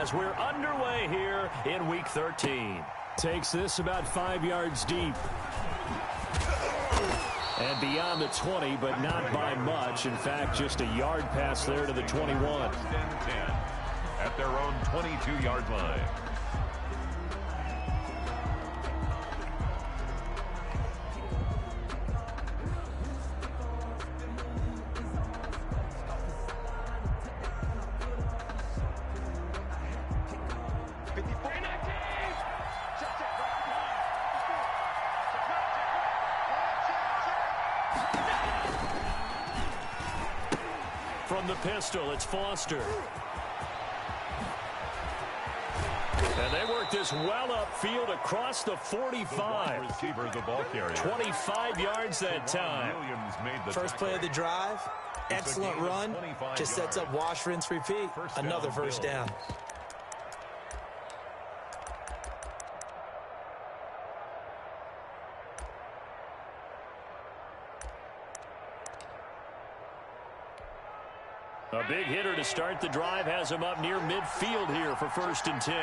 as we're underway here in Week 13. Takes this about 5 yards deep. And beyond the 20, but not by much. In fact, just a yard pass there to the 21. At their own 22-yard line. From the pistol, it's Foster. And they work this well upfield across the 45. Receiver, the ball carrier. 25 yards that time. First play of the drive, excellent run, just sets up wash, rinse, repeat. Another first down. A big hitter to start the drive has him up near midfield here for 1st and 10.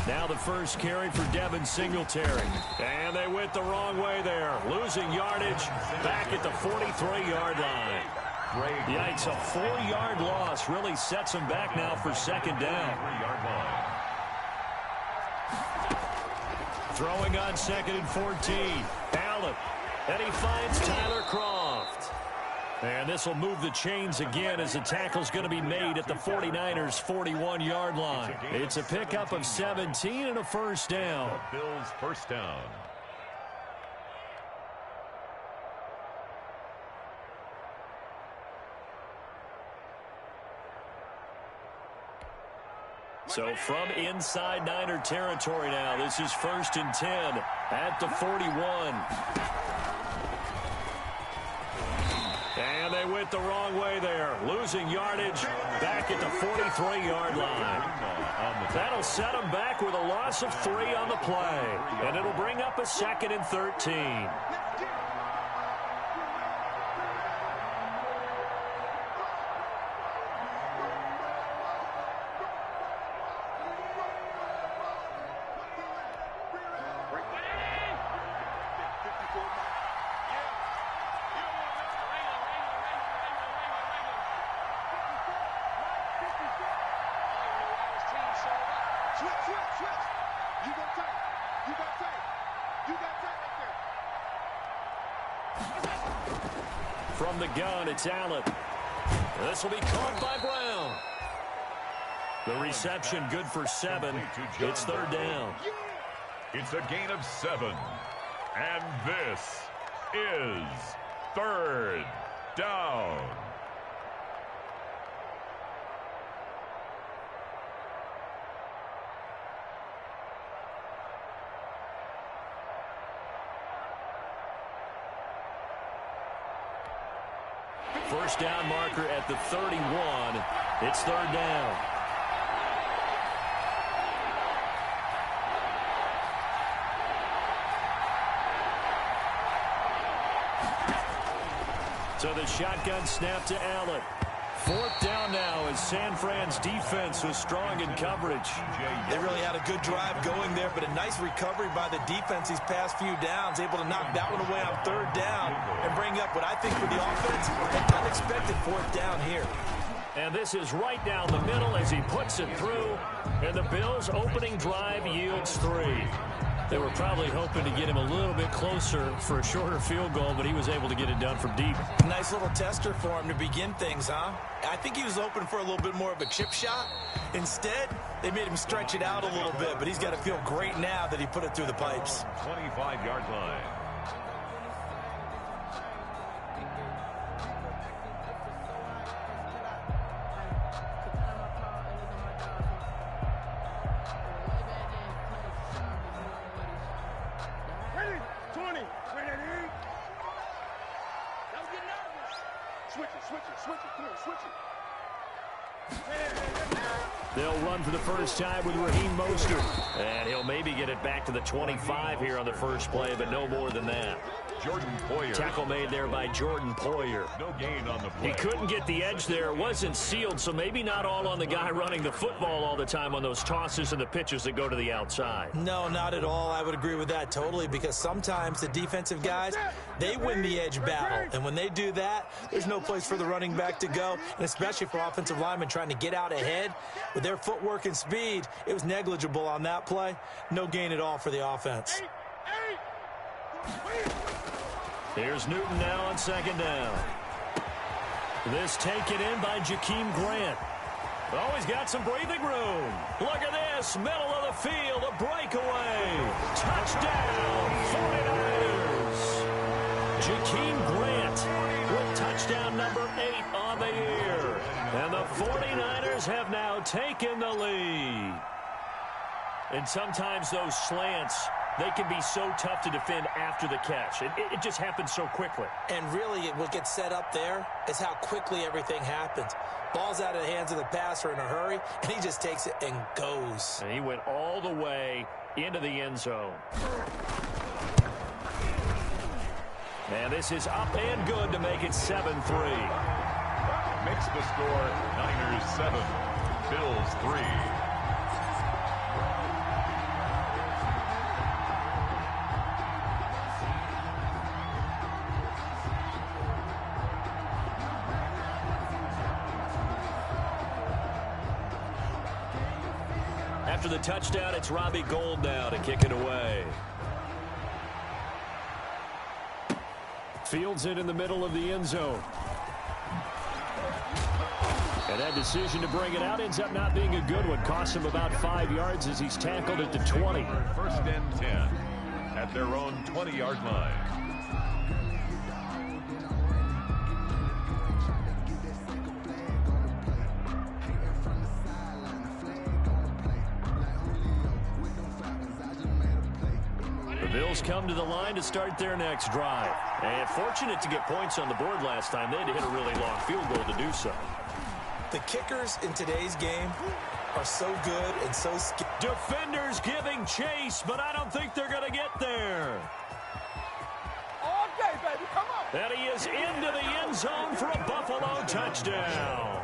Now the first carry for Devin Singletary. And they went the wrong way there. Losing yardage back at the 43-yard line. Yikes, a 4-yard loss really sets them back now for 2nd down. Throwing on 2nd and 14. Allen. And he finds Tyler Kroft. And this will move the chains again as the tackle's going to be made at the 49ers' 41-yard line. It's a pickup of 17 and a first down. The Bills' first down. So from inside Niner territory now, this is 1st and 10 at the 41. And they went the wrong way there. Losing yardage back at the 43-yard line. That'll set them back with a loss of 3 on the play. And it'll bring up a 2nd and 13. From the gun, it's Allen. This will be caught by Brown. The reception good for 7. It's 3rd down. It's a gain of 7. And this is 3rd down. First down marker at the 31. It's 3rd down. So the shotgun snap to Allen. 4th down now as San Fran's defense was strong in coverage. They really had a good drive going there, but a nice recovery by the defense these past few downs, able to knock that one away on 3rd down and bring up what I think for the offense, an unexpected 4th down here. And this is right down the middle as he puts it through, and the Bills' opening drive yields 3. They were probably hoping to get him a little bit closer for a shorter field goal, but he was able to get it done from deep. Nice little tester for him to begin things, huh? I think he was hoping for a little bit more of a chip shot. Instead, they made him stretch it out a little bit, but he's got to feel great now that he put it through the pipes. 25-yard line. Switch it. Come on, switch it. They'll run for the first time with Raheem Mostert. And he'll maybe get it back to the 25 here on the first play, but no more than that. Jordan Poyer. Tackle made there by Jordan Poyer. No gain on the play. He couldn't get the edge there. It wasn't sealed, so maybe not all on the guy running the football all the time on those tosses and the pitches that go to the outside. No, not at all. I would agree with that totally, because sometimes the defensive guys, they win the edge battle. And when they do that, there's no place for the running back to go, and especially for offensive linemen trying to get out ahead. With their footwork and speed, it was negligible on that play. No gain at all for the offense. Here's Newton now on second down. This taken in by Jakeem Grant. Oh, he's got some breathing room. Look at this, middle of the field, a breakaway. Touchdown, 49ers. Jakeem Grant with touchdown number 8 on the year. And the 49ers have now taken the lead. And sometimes those slants, they can be so tough to defend after the catch. It just happens so quickly. And really, what gets set up there is how quickly everything happens. Ball's out of the hands of the passer in a hurry, and he just takes it and goes. And he went all the way into the end zone. And this is up and good to make it 7-3. Makes the score Niners 7, Bills 3. After the touchdown, it's Robbie Gould now to kick it away. Fields it in the middle of the end zone. And that decision to bring it out ends up not being a good one. Costs him about 5 yards as he's tackled at the 20. First and 10 at their own 20-yard line. Bills come to the line to start their next drive. And fortunate to get points on the board last time. They had to hit a really long field goal to do so. The kickers in today's game are so good and so skilled. Defenders giving chase, but I don't think they're going to get there. All day, baby, come on. And he is into the end zone for a Buffalo touchdown.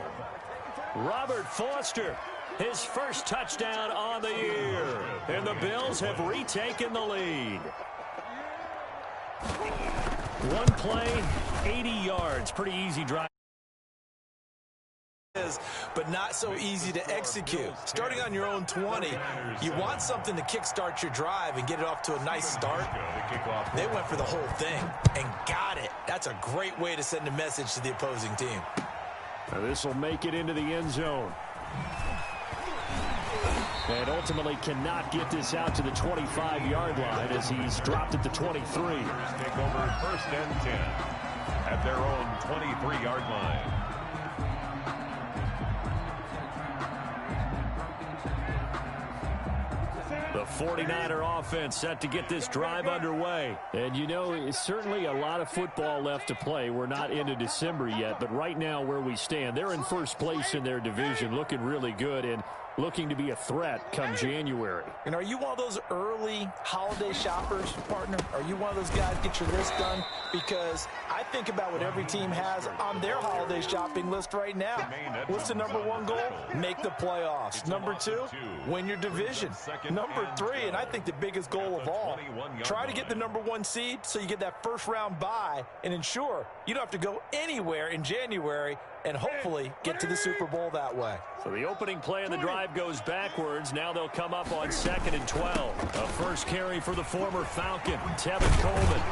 Robert Foster, his first touchdown on the year. And the Bills have retaken the lead. One play, 80 yards. Pretty easy drive. But not so easy to execute. Starting on your own 20, you want something to kickstart your drive and get it off to a nice start. They went for the whole thing and got it. That's a great way to send a message to the opposing team. Now this will make it into the end zone. And ultimately cannot get this out to the 25-yard line as he's dropped at the 23. Take over first and 10 at their own 23-yard line. The 49er offense set to get this drive underway. And you know, it's certainly a lot of football left to play. We're not into December yet, but right now where we stand, they're in first place in their division, looking really good and looking to be a threat come January. And are you one of those early holiday shoppers, partner? Are you one of those guys get your list done? Because I think about what every team has on their holiday shopping list right now. What's the number one goal? Make the playoffs. Number 2, win your division. Number 3, and I think the biggest goal of all, try to get the number 1 seed so you get that first round bye and ensure you don't have to go anywhere in January and hopefully get to the Super Bowl that way. So the opening play of the drive goes backwards. Now they'll come up on 2nd and 12. A first carry for the former Falcon, Tevin Coleman.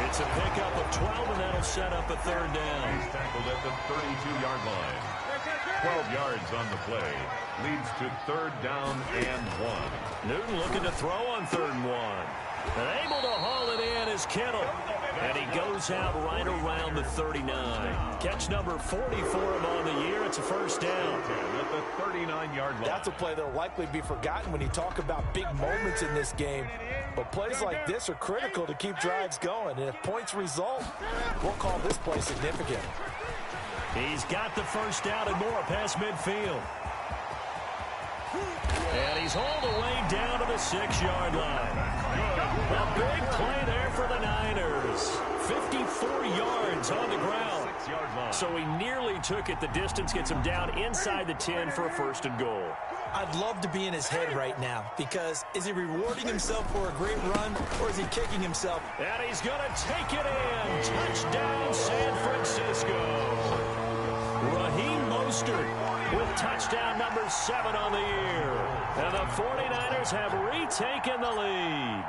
It's a pickup of 12, and that'll set up a third down. He's tackled at the 32-yard line. 12 yards on the play. Leads to third down and 1. Newton looking to throw on 3rd and 1. And able to haul it in is Kittle. And he goes out right around the 39. Catch number 40 for him on the year. It's a first down. At the 39-yard line. That's a play that will likely be forgotten when you talk about big moments in this game. But plays like this are critical to keep drives going. And if points result, we'll call this play significant. He's got the first down and more past midfield. And he's all the way down to the 6-yard line. A big play there for the Niners. 54 yards on the ground. So he nearly took it the distance, gets him down inside the 10 for a first and goal. I'd love to be in his head right now, because is he rewarding himself for a great run, or is he kicking himself? And he's going to take it in. Touchdown, San Francisco. Raheem Mostert with touchdown number 7 on the year. And the 49ers have retaken the lead.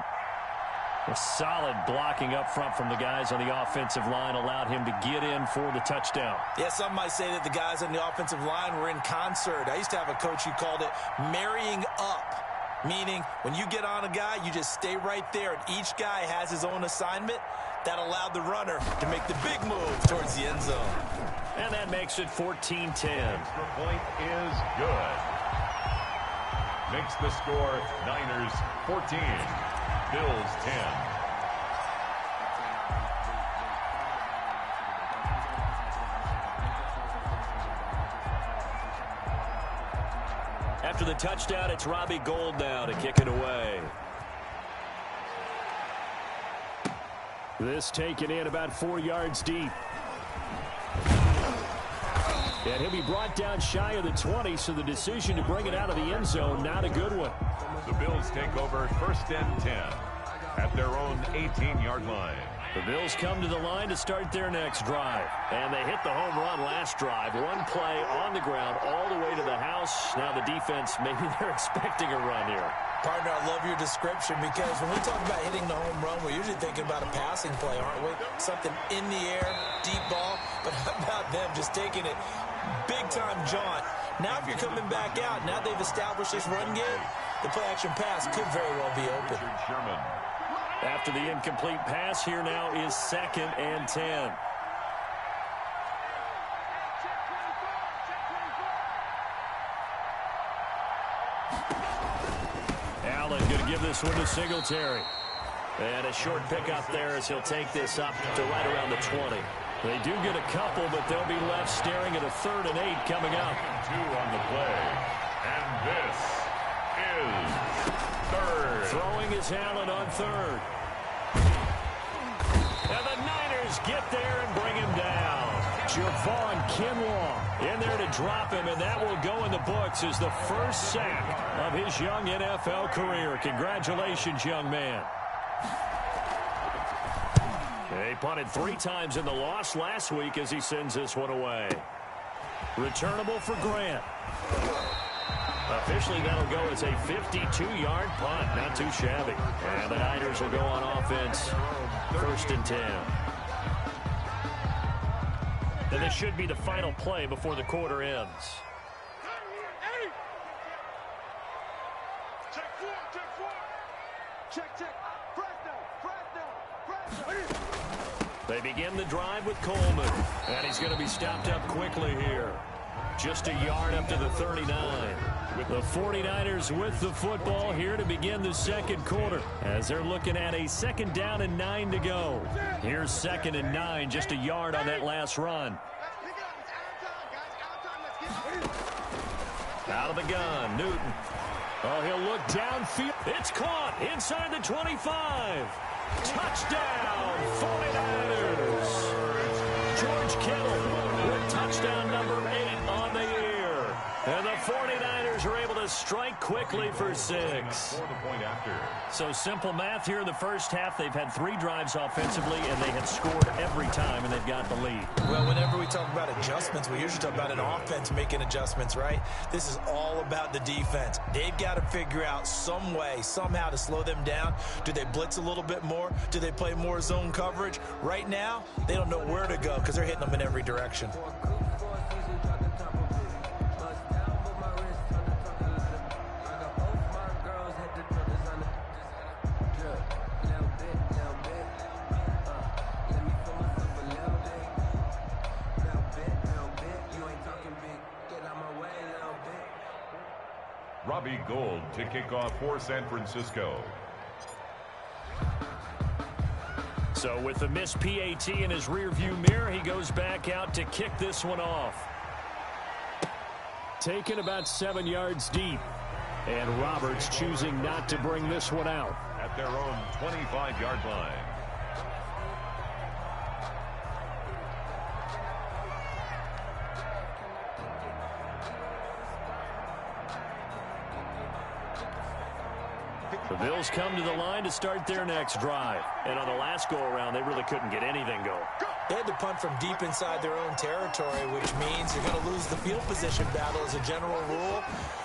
A solid blocking up front from the guys on the offensive line allowed him to get in for the touchdown. Yeah, some might say that the guys on the offensive line were in concert. I used to have a coach who called it marrying up, meaning when you get on a guy, you just stay right there, and each guy has his own assignment. That allowed the runner to make the big move towards the end zone. And that makes it 14-10. Extra point is good. Makes the score Niners 14. Bills 10. After the touchdown, it's Robbie Gould now to kick it away. This taken in about 4 yards deep. And he'll be brought down shy of the 20, so the decision to bring it out of the end zone, not a good one. The Bills take over first and 10 at their own 18-yard line. The Bills come to the line to start their next drive. And they hit the home run last drive. One play on the ground all the way to the house. Now the defense, maybe they're expecting a run here. Partner, I love your description, because when we talk about hitting the home run, we're usually thinking about a passing play, aren't we? Something in the air, deep ball. But how about them just taking it big-time jaunt? Now if you're coming back out, now they've established this run game, the play-action pass could very well be open. Richard Sherman. After the incomplete pass, here now is 2nd and 10. Allen going to give this one to Singletary. And a short pickup there as he'll take this up to right around the 20. They do get a couple, but they'll be left staring at a 3rd and 8 coming up. 2 on the play. And this is 3rd. Throwing is Allen on 3rd. And the Niners get there and bring him down. Javon Kinlaw in there to drop him, and that will go in the books as the first sack of his young NFL career. Congratulations, young man. They punted 3 times in the loss last week as he sends this one away. Returnable for Grant. Officially, that'll go as a 52-yard punt. Not too shabby. And the Niners will go on offense. 1st and 10. And this should be the final play before the quarter ends. They begin the drive with Coleman. And he's going to be stopped up quickly here. Just a yard up to the 39. The 49ers with the football here to begin the second quarter as they're looking at a 2nd down and 9 to go. Here's 2nd and 9, just a yard on that last run. Out of the gun, Newton. Oh, he'll look downfield. It's caught inside the 25. Touchdown, 49ers. George Kittle with touchdown number 8 on the year. And the 49ers are able to strike quickly for 6. For the point after. So simple math here in the first half. They've had 3 drives offensively, and they have scored every time, and they've got the lead. Well, whenever we talk about adjustments, we usually talk about an offense making adjustments, right? This is all about the defense. They've got to figure out some way, somehow to slow them down. Do they blitz a little bit more? Do they play more zone coverage? Right now, they don't know where to go because they're hitting them in every direction. Robbie Gould to kick off for San Francisco. So with the missed PAT in his rearview mirror, he goes back out to kick this one off. Taken about 7 yards deep. And Roberts choosing not to bring this one out. At their own 25-yard line. The Bills come to the line to start their next drive. And on the last go-around, they really couldn't get anything going. They had to punt from deep inside their own territory, which means you're going to lose the field position battle as a general rule.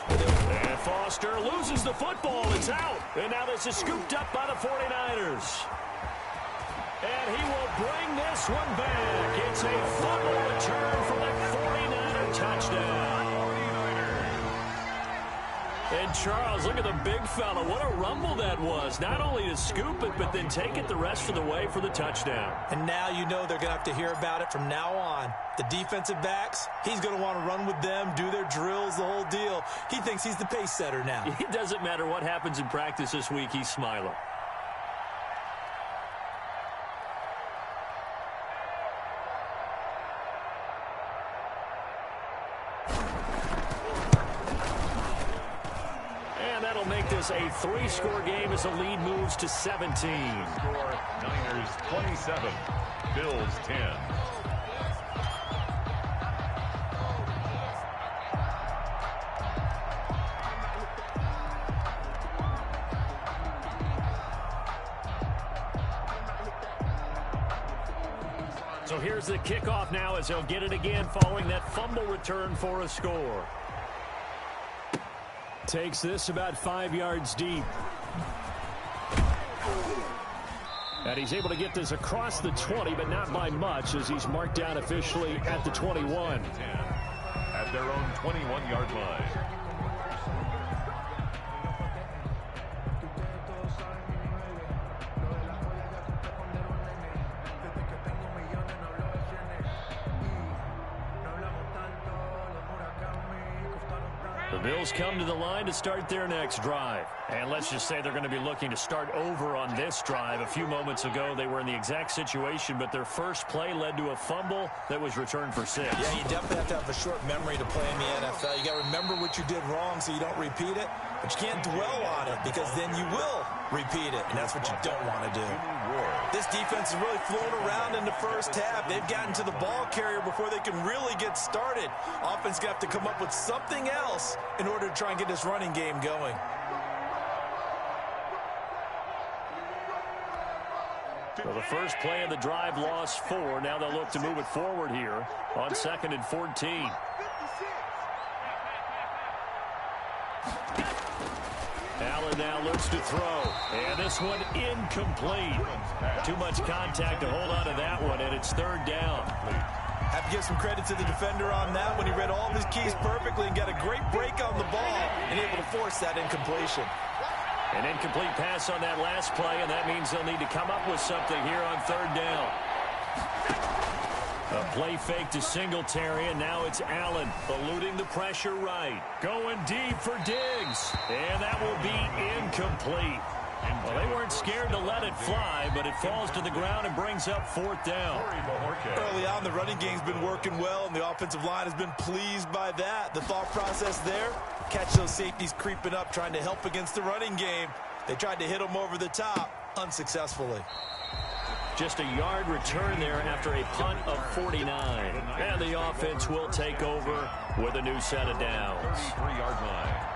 And Foster loses the football. It's out. And now this is scooped up by the 49ers. And he will bring this one back. It's a fumble return for the 49er touchdown. And Charles, look at the big fella. What a rumble that was. Not only to scoop it, but then take it the rest of the way for the touchdown. And now you know they're going to have to hear about it from now on. The defensive backs, he's going to want to run with them, do their drills, the whole deal. He thinks he's the pace setter now. It doesn't matter what happens in practice this week. He's smiling. Make this a 3-score game as the lead moves to 17. Score Niners 27, Bills 10. So here's the kickoff now as they'll get it again following that fumble return for a score. Takes this about 5 yards deep. And he's able to get this across the 20, but not by much, as he's marked down officially at the 21. At their own 21-yard line. Bills come to the line to start their next drive. And let's just say they're going to be looking to start over on this drive. A few moments ago, they were in the exact situation, but their first play led to a fumble that was returned for 6. Yeah, you definitely have to have a short memory to play in the NFL. You got to remember what you did wrong so you don't repeat it, but you can't dwell on it because then you will repeat it, and that's what you don't want to do. This defense is really flown around in the first half. They've gotten to the ball carrier before they can really get started. Offense going to have to come up with something else in order to try and get this running game going. So the first play of the drive lost 4. Now they'll look to move it forward here on 2nd and 14. Allen now looks to throw. And this one incomplete. Too much contact to hold on to that one, and it's 3rd down. Have to give some credit to the defender on that when he read all of his keys perfectly and got a great break on the ball and able to force that incompletion. An incomplete pass on that last play, and that means they'll need to come up with something here on 3rd down. A play fake to Singletary, and now it's Allen eluding the pressure right. Going deep for Diggs, and that will be incomplete. Well, they weren't scared to let it fly, but it falls to the ground and brings up 4th down. Early on, the running game's been working well, and the offensive line has been pleased by that. The thought process there, catch those safeties creeping up, trying to help against the running game. They tried to hit them over the top, unsuccessfully. Just a yard return there after a punt of 49. And the offense will take over with a new set of downs. 3-yard line.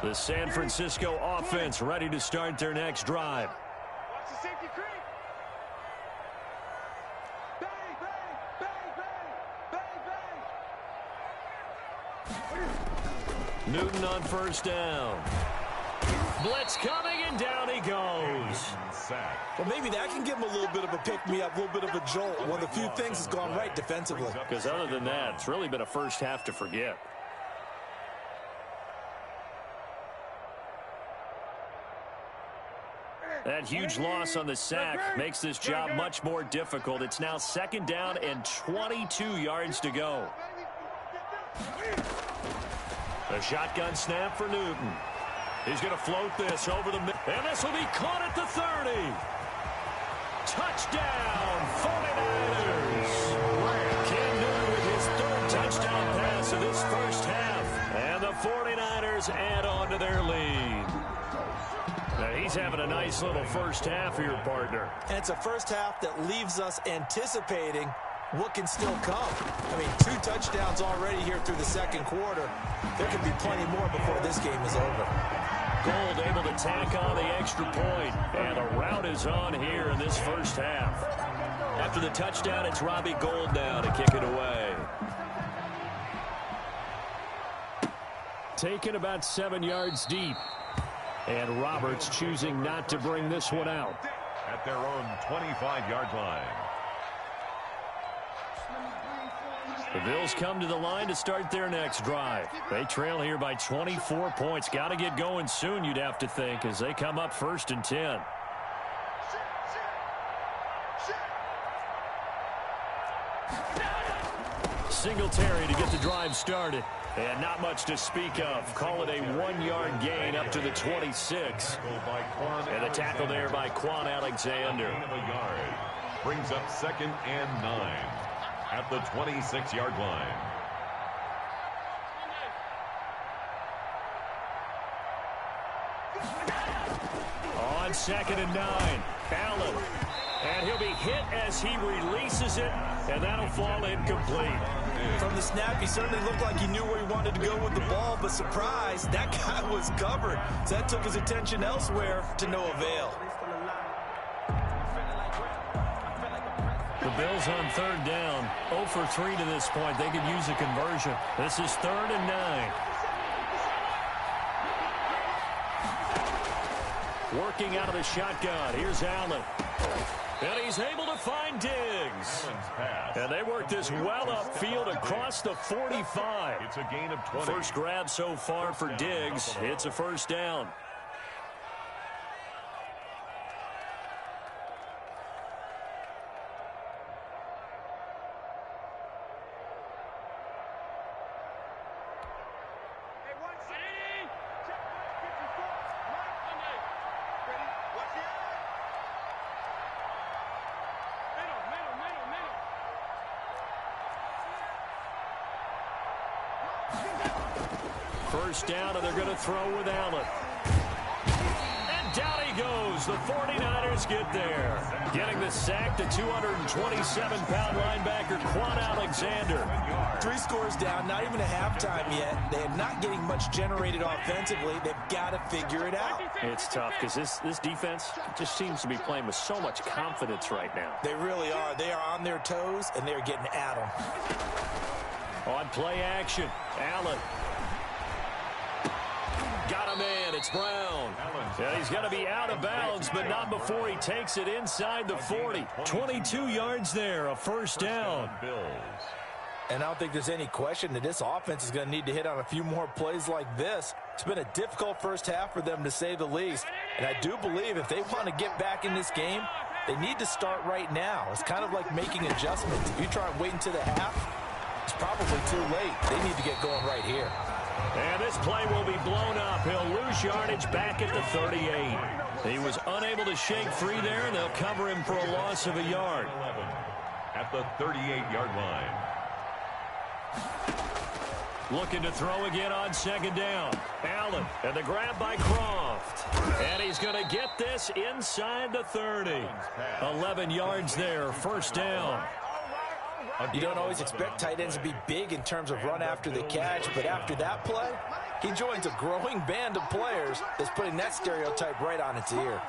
The San Francisco offense ready to start their next drive. Watch the safety creep. Bang, bang, bang, bang, bang, bang. Newton on 1st down. Blitz coming, and down he goes. Well, maybe that can give him a little bit of a pick-me-up, a little bit of a jolt. One of the few things that's gone right defensively. Because other than that, it's really been a first half to forget. That huge loss on the sack makes this job much more difficult. It's now 2nd down and 22 yards to go. A shotgun snap for Newton. He's going to float this over the middle. And this will be caught at the 30. Touchdown, 49ers. Cam Newton with his third touchdown pass of this first half. And the 49ers add on to their lead. Now he's having a nice little first half here, partner. And it's a first half that leaves us anticipating what can still come. I mean, 2 touchdowns already here through the second quarter. There could be plenty more before this game is over. Gould able to tack on the extra point. And the rout is on here in this first half. After the touchdown, it's Robbie Gould now to kick it away. Taken about 7 yards deep. And Roberts choosing not to bring this one out. At their own 25-yard line. The Bills come to the line to start their next drive. They trail here by 24 points. Got to get going soon, you'd have to think, as they come up 1st and 10. Singletary to get the drive started. And not much to speak of. Call it a 1-yard gain up to the 26. And the tackle there by Quan Alexander. Brings up 2nd and 9 at the 26-yard line. On 2nd and 9, Allen. And he'll be hit as he releases it, and that'll fall incomplete. From the snap, he certainly looked like he knew where he wanted to go with the ball, but surprise, that guy was covered. So that took his attention elsewhere to no avail. The Bills on 3rd down, 0 for 3 to this point. They could use a conversion. This is 3rd and 9. Working out of the shotgun. Here's Allen. And he's able to find Diggs. And they work this well upfield across the 45. It's a gain of 20. First grab so far for Diggs. It's a first down. First down, and they're going to throw with Allen. And down he goes. The 49ers get there. Getting the sack to 227-pound linebacker Quan Alexander. 3 scores down, not even a halftime yet. They're not getting much generated offensively. They've got to figure it out. It's tough because this defense just seems to be playing with so much confidence right now. They really are. They are on their toes, and they're getting at them. On play action, Allen. Got a man. It's Brown. Yeah, he's going to be out of bounds, but not before he takes it inside the 40. 22 yards there, a first down. And I don't think there's any question that this offense is going to need to hit on a few more plays like this. It's been a difficult first half for them, to say the least. And I do believe if they want to get back in this game, they need to start right now. It's kind of like making adjustments. If you try and wait until the half, it's probably too late. They need to get going right here. And this play will be blown up. He'll lose yardage back at the 38. He was unable to shake free there, and they'll cover him for a loss of a yard. At the 38-yard line. Looking to throw again on 2nd down. Allen, and the grab by Croft. And he's going to get this inside the 30. 11 yards there, first down. You don't always expect tight ends to be big in terms of run after the catch, but after that play, he joins a growing band of players that's putting that stereotype right on its ear.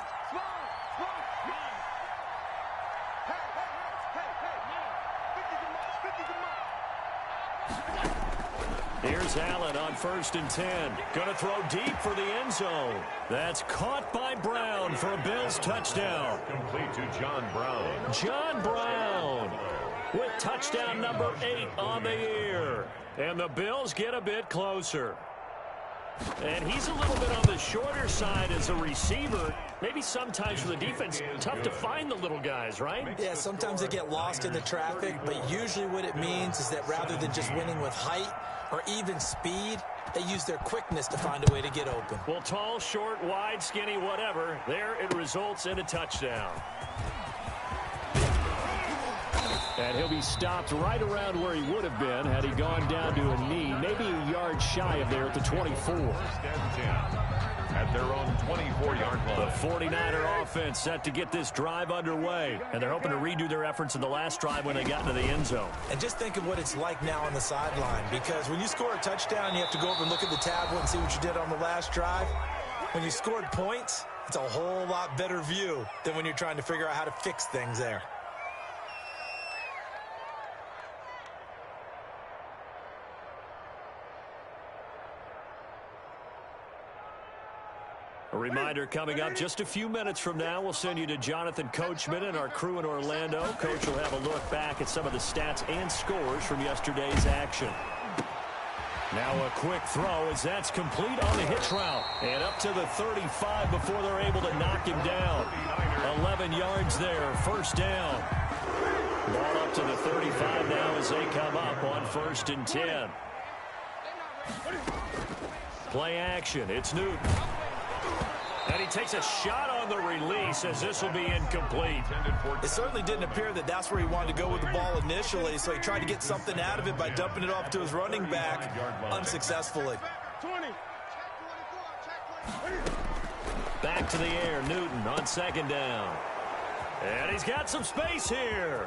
Here's Allen on 1st and 10. Going to throw deep for the end zone. That's caught by Brown for a Bills touchdown. Complete to John Brown. John Brown with touchdown number 8 on the year. And the Bills get a bit closer. And he's a little bit on the shorter side as a receiver. Maybe sometimes for the defense, tough to find the little guys, right? Yeah, sometimes they get lost in the traffic, but usually what it means is that rather than just winning with height or even speed, they use their quickness to find a way to get open. Well, tall, short, wide, skinny, whatever, there it results in a touchdown. And he'll be stopped right around where he would have been had he gone down to a knee, maybe a yard shy of there at the 24. At their own 24-yard line. The 49er offense set to get this drive underway, and they're hoping to redo their efforts in the last drive when they got into the end zone. And just think of what it's like now on the sideline, because when you score a touchdown, you have to go over and look at the tablet and see what you did on the last drive. When you scored points, it's a whole lot better view than when you're trying to figure out how to fix things there. A reminder coming up just a few minutes from now, we'll send you to Jonathan Coachman and our crew in Orlando. Coach will have a look back at some of the stats and scores from yesterday's action. Now a quick throw as that's complete on the hitch route. And up to the 35 before they're able to knock him down. 11 yards there, first down. Ball up to the 35 now as they come up on 1st and 10. Play action, it's Newton. And he takes a shot on the release as this will be incomplete. It certainly didn't appear that that's where he wanted to go with the ball initially, so he tried to get something out of it by dumping it off to his running back unsuccessfully. Back to the air, Newton on 2nd down. And he's got some space here.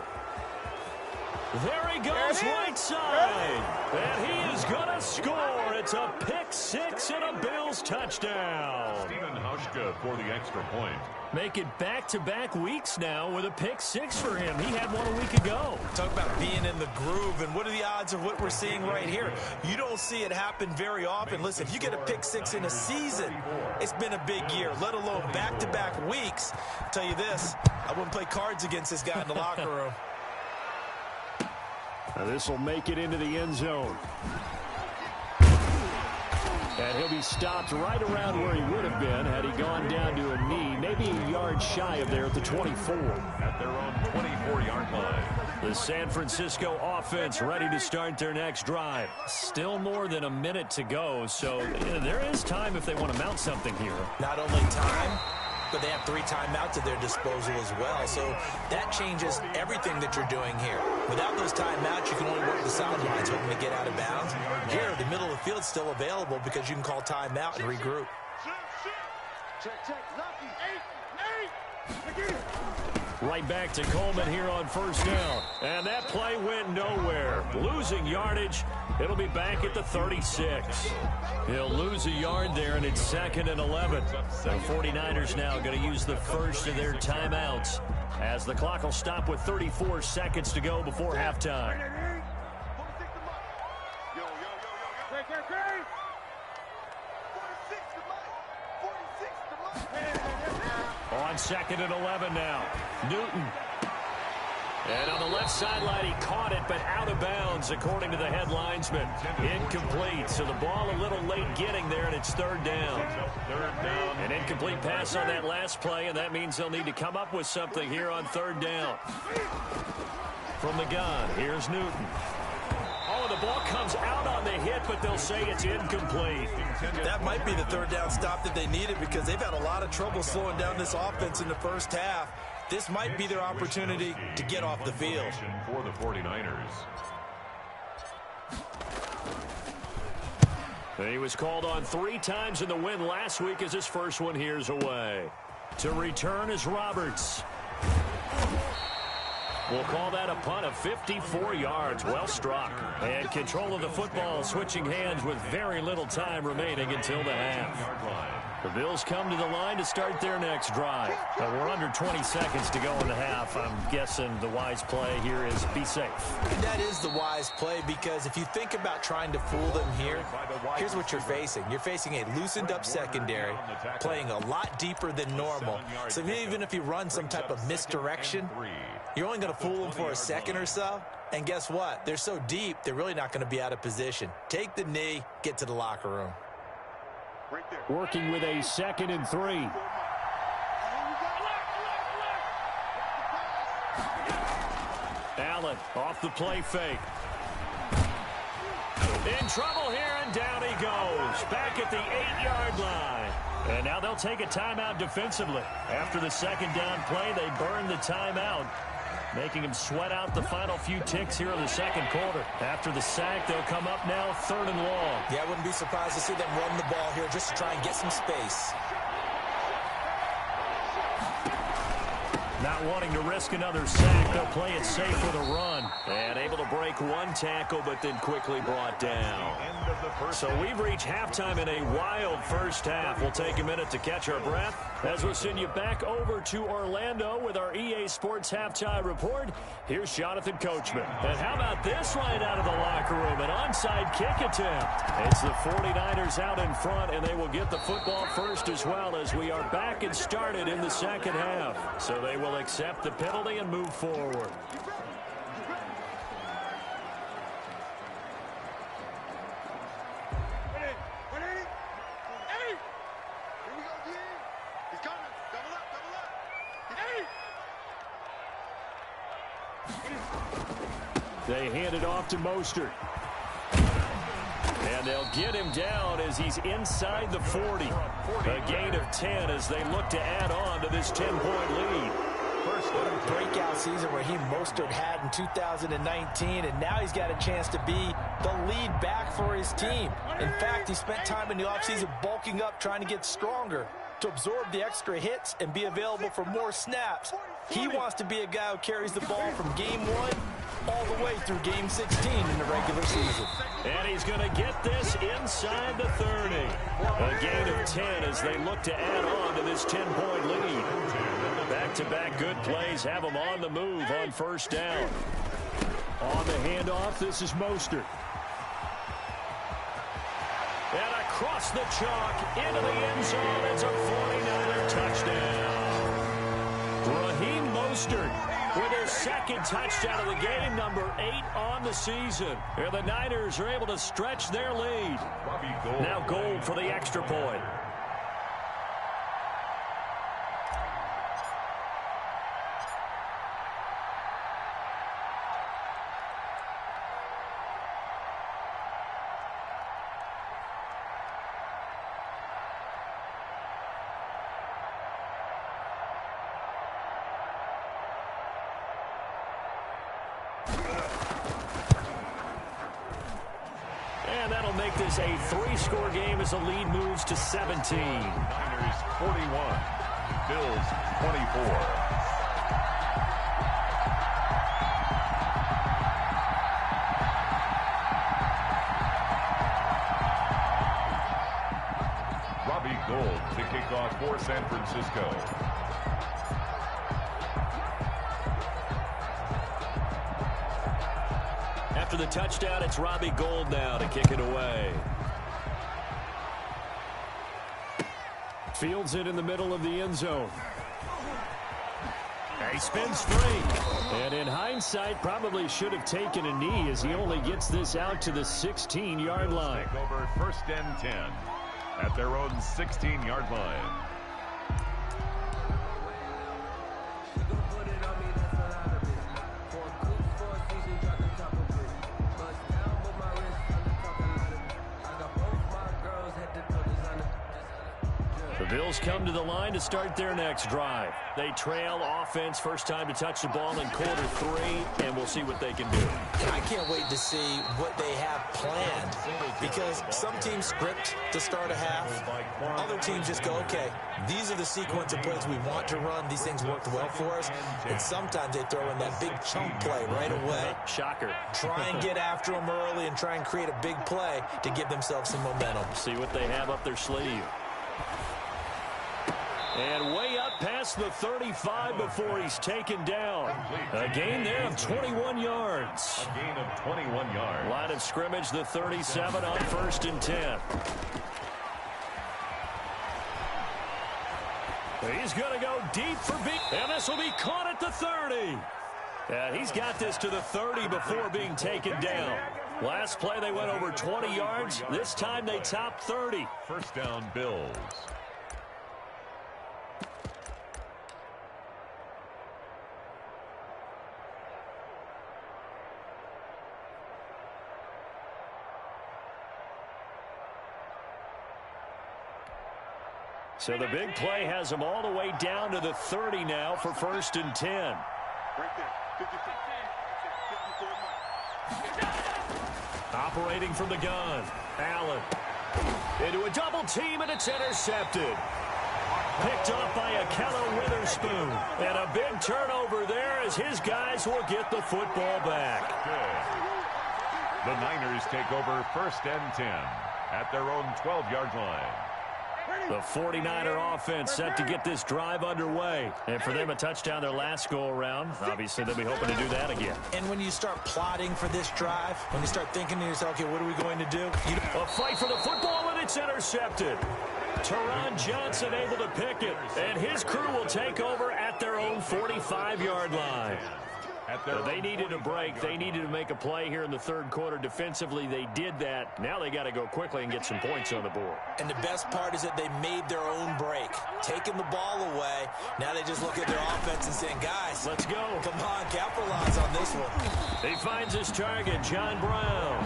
There he goes, right side. And he is going to score. It's a pick six and a Bills touchdown. Stephen Hauschka for the extra point. Make it back-to-back weeks now with a pick six for him. He had one a week ago. Talk about being in the groove, and what are the odds of what we're seeing right here? You don't see it happen very often. Listen, if you get a pick six in a season, it's been a big year, let alone back-to-back weeks. I'll tell you this, I wouldn't play cards against this guy in the locker room. Now this will make it into the end zone. And he'll be stopped right around where he would have been had he gone down to a knee, maybe a yard shy of there at the 24. At their own 24-yard line. The San Francisco offense ready to start their next drive. Still more than a minute to go, so there is time if they want to mount something here. Not only time, but they have 3 timeouts at their disposal as well. So that changes everything that you're doing here. Without those timeouts, you can only work the sidelines hoping to get out of bounds. Here, the middle of the field is still available because you can call timeout and regroup. Right back to Coleman here on 1st down. And that play went nowhere. Losing yardage. It'll be back at the 36. He'll lose a yard there, and it's 2nd and 11. The 49ers now going to use the first of their timeouts as the clock will stop with 34 seconds to go before halftime. On 2nd and 11 now. Newton. And on the left sideline, he caught it, but out of bounds, according to the head linesman. Incomplete, so the ball a little late getting there, and it's 3rd down. An incomplete pass on that last play, and that means they'll need to come up with something here on 3rd down. From the gun, here's Newton. Oh, the ball comes out on the hit, but they'll say it's incomplete. That might be the 3rd down stop that they needed because they've had a lot of trouble slowing down this offense in the first half. This might be their opportunity to get off the field. For the 49ers. He was called on 3 times in the win last week as his first one here's away. To return is Roberts. We'll call that a punt of 54 yards. Well struck. And control of the football switching hands with very little time remaining until the half. The Bills come to the line to start their next drive. We're under 20 seconds to go in the half. I'm guessing the wise play here is be safe. And that is the wise play because if you think about trying to fool them here, here's what you're facing. You're facing a loosened up secondary, playing a lot deeper than normal. So even if you run some type of misdirection, you're only going to fool them for a second or so. And guess what? They're so deep, they're really not going to be out of position. Take the knee, get to the locker room. Working with a 2nd and 3. Allen off the play fake. In trouble here, and down he goes. Back at the 8-yard line. And now they'll take a timeout defensively. After the 2nd down play, they burn the timeout, making him sweat out the final few ticks here in the 2nd quarter. After the sack, they'll come up now 3rd and long. Yeah, I wouldn't be surprised to see them run the ball here just to try and get some space. Not wanting to risk another sack, they'll play it safe with a run. And able to break one tackle, but then quickly brought down. So we've reached halftime in a wild first half. We'll take a minute to catch our breath as we'll send you back over to Orlando with our EA Sports Halftime Report. Here's Jonathan Coachman. And how about this right out of the locker room? An onside kick attempt. It's the 49ers out in front, and they will get the football first as well as we are back and started in the 2nd half. So they will accept the penalty and move forward. They hand it off to Mostert. And they'll get him down as he's inside the 40. A gain of 10 as they look to add on to this 10-point lead. What a breakout season Raheem Mostert had in 2019, and now he's got a chance to be the lead back for his team. In fact, he spent time in the offseason bulking up, trying to get stronger to absorb the extra hits and be available for more snaps. He wants to be a guy who carries the ball from game 1 all the way through game 16 in the regular season. And he's going to get this inside the 30. A gain of 10 as they look to add on to this 10-point lead. Back-to-back good plays have them on the move on first down. On the handoff, this is Mostert. And across the chalk into the end zone. It's a 49er touchdown. Raheem Mostert with his 2nd touchdown of the game, number 8 on the season. And the Niners are able to stretch their lead. Now Gold for the extra point. And that'll make this a 3-score game as the lead moves to 17. Niners 41, Bills 24. Robbie Gould to kick off for San Francisco. After the touchdown, it's Robbie Gould now to kick it away. Fields it in the middle of the end zone. He spins free. And in hindsight, probably should have taken a knee as he only gets this out to the 16-yard line. Take over 1st and 10 at their own 16-yard line. The Bills come to the line to start their next drive. They trail offense, first time to touch the ball in quarter 3, and we'll see what they can do. I can't wait to see what they have planned, because some teams script to start a half. Other teams just go, okay, these are the sequence of plays we want to run. These things worked well for us. And sometimes they throw in that big chunk play right away. Shocker. Try and get after them early and try and create a big play to give themselves some momentum. See what they have up their sleeve. And way up past the 35 before he's taken down. A gain there of 21 yards. A gain of 21 yards. Line of scrimmage, the 37 on 1st and 10. He's going to go deep for big. And this will be caught at the 30. He's got this to the 30 before being taken down. Last play they went over 20 yards. This time they topped 30. First down, Bills. So the big play has them all the way down to the 30 now for 1st and 10. Right there. 54. Operating from the gun. Allen. Into a double team, and it's intercepted. Picked off by Akello Witherspoon. And a big turnover there as his guys will get the football back. Good. The Niners take over 1st and 10 at their own 12-yard line. The 49er offense set to get this drive underway. And for them, a touchdown their last go-around. Obviously, they'll be hoping to do that again. And when you start plotting for this drive, when you start thinking to yourself, okay, what are we going to do? A fight for the football, and it's intercepted. Teron Johnson able to pick it. And his crew will take over at their own 45-yard line. They needed a break. They needed to make a play here in the 3rd quarter. Defensively, they did that. Now they got to go quickly and get some points on the board. And the best part is that they made their own break. Taking the ball away. Now they just look at their offense and saying, guys, let's go. Come on, capitalize on this one. He finds his target, John Brown.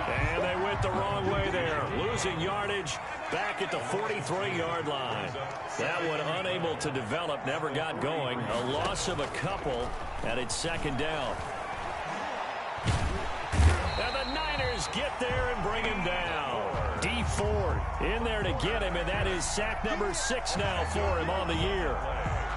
And they went the wrong way there. Losing yardage back at the 43-yard line. That one unable to develop, never got going. A loss of a couple, and it's 2nd down. And the Niners get there and bring him down. Dee Ford in there to get him, and that is sack number 6 now for him on the year.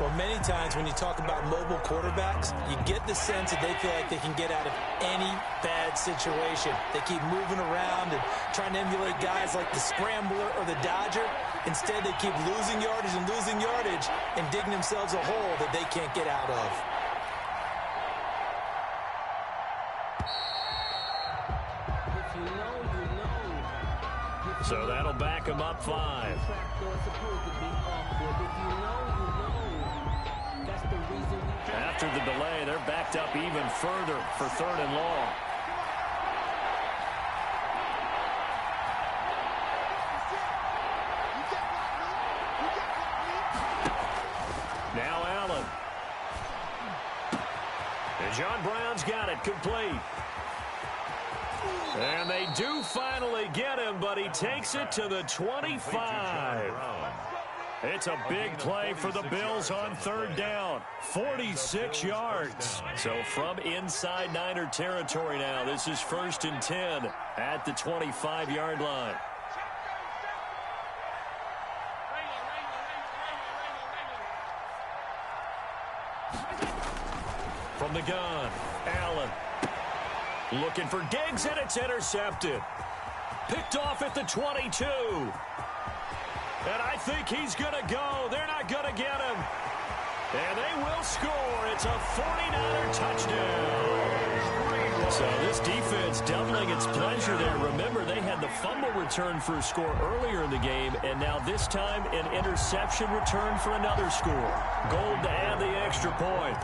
Well, many times when you talk about mobile quarterbacks, you get the sense that they feel like they can get out of any bad situation. They keep moving around and trying to emulate guys like the Scrambler or the Dodger. Instead, they keep losing yardage and digging themselves a hole that they can't get out of. So that'll back him up 5. After the delay, they're backed up even further for 3rd and long. Now Allen. And John Brown's got it complete. And they do finally get him, but he takes it to the 25. It's a big play for the Bills on 3rd down. 46 yards. So from inside Niner territory now, this is 1st and 10 at the 25-yard line. From the gun, Allen. Looking for Diggs, and it's intercepted. Picked off at the 22. And I think he's going to go. They're not going to get him. And they will score. It's a 49er touchdown. So this defense doubling its pleasure there. Remember, they had the fumble return for a score earlier in the game, and now this time an interception return for another score. Gold to add the extra point.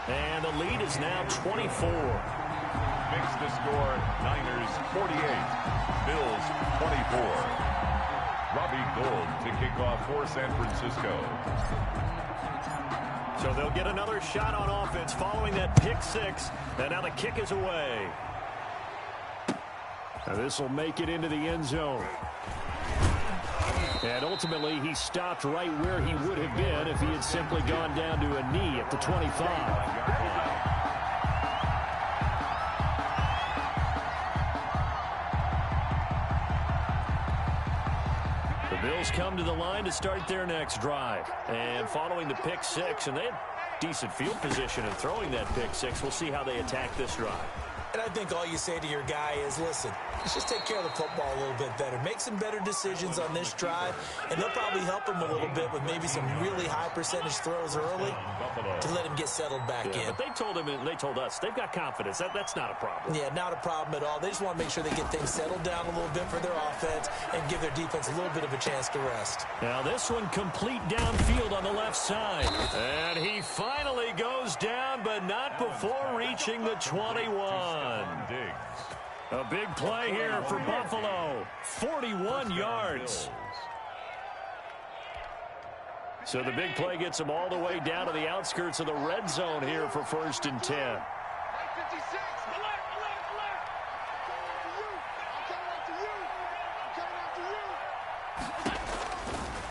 And the lead is now 24. Makes the score Niners 48, Bills 24. Robbie Gould to kick off for San Francisco. So they'll get another shot on offense following that pick 6. And now the kick is away. Now this will make it into the end zone. And ultimately, he stopped right where he would have been if he had simply gone down to a knee at the 25. Bills come to the line to start their next drive. And following the pick 6, and they had decent field position in throwing that pick 6. We'll see how they attack this drive. And I think all you say to your guy is, listen, let's just take care of the football a little bit better. Make some better decisions on this drive, and they'll probably help him a little bit with maybe some really high percentage throws early to let him get settled back in. But they told him and they told us they've got confidence. That's not a problem. Yeah, not a problem at all. They just want to make sure they get things settled down a little bit for their offense and give their defense a little bit of a chance to rest. Now this one complete downfield on the left side. And he finally goes down, but not before reaching the 21. A big play here for Buffalo. 41 yards. So the big play gets them all the way down to the outskirts of the red zone here for 1st and 10.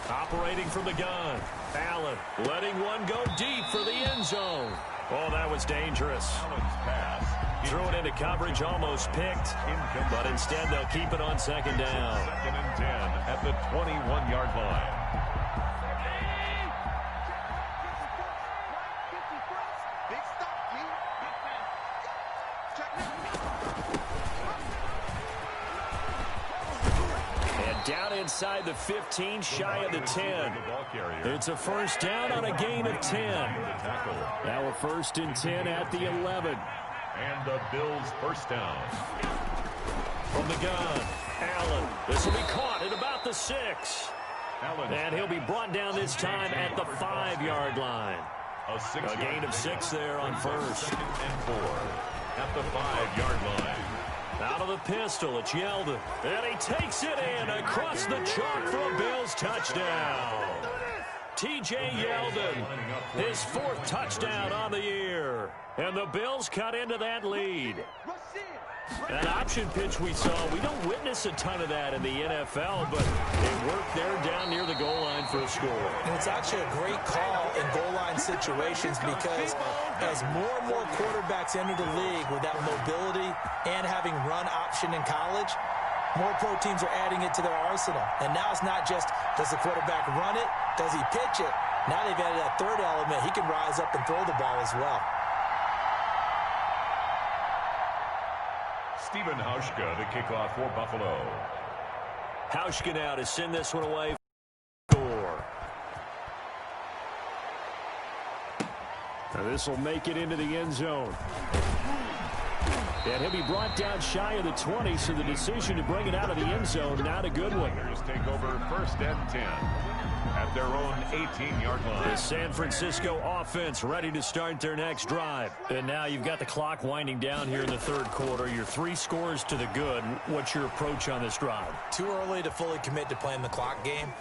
Operating from the gun. Allen letting one go deep for the end zone. Oh, that was dangerous. Threw it into coverage, almost picked. But instead, they'll keep it on 2nd down. 2nd and 10 at the 21-yard line. And down inside the 15, shy of the 10. It's a 1st down on a gain of 10. Now a 1st and 10 at the 11. And the Bills' 1st down. From the gun, Allen. This will be caught at about the 6. And he'll be brought down this time at the 5-yard line. A gain of 6 there on 1st. 2nd and 4 at the 5-yard line. Out of the pistol, it's Yeldon. And he takes it in across the chalk for a Bills touchdown. T.J. Yeldon, his 4th touchdown on the year. And the Bills cut into that lead. That option pitch we saw, we don't witness a ton of that in the NFL, but it worked there down near the goal line for a score. And it's actually a great call in goal line situations because as more and more quarterbacks enter the league with that mobility and having run option in college, more pro teams are adding it to their arsenal. And now it's not just, does the quarterback run it? Does he pitch it? Now they've added that 3rd element. He can rise up and throw the ball as well. Stephen Hauschka to kick off for Buffalo. Hauschka now to send this one away. Now this will make it into the end zone. And he'll be brought down shy of the 20, so the decision to bring it out of the end zone, not a good one. Take over 1st and 10 at their own 18-yard line. The San Francisco offense ready to start their next drive. And now you've got the clock winding down here in the 3rd quarter. You're 3 scores to the good. What's your approach on this drive? Too early to fully commit to playing the clock game.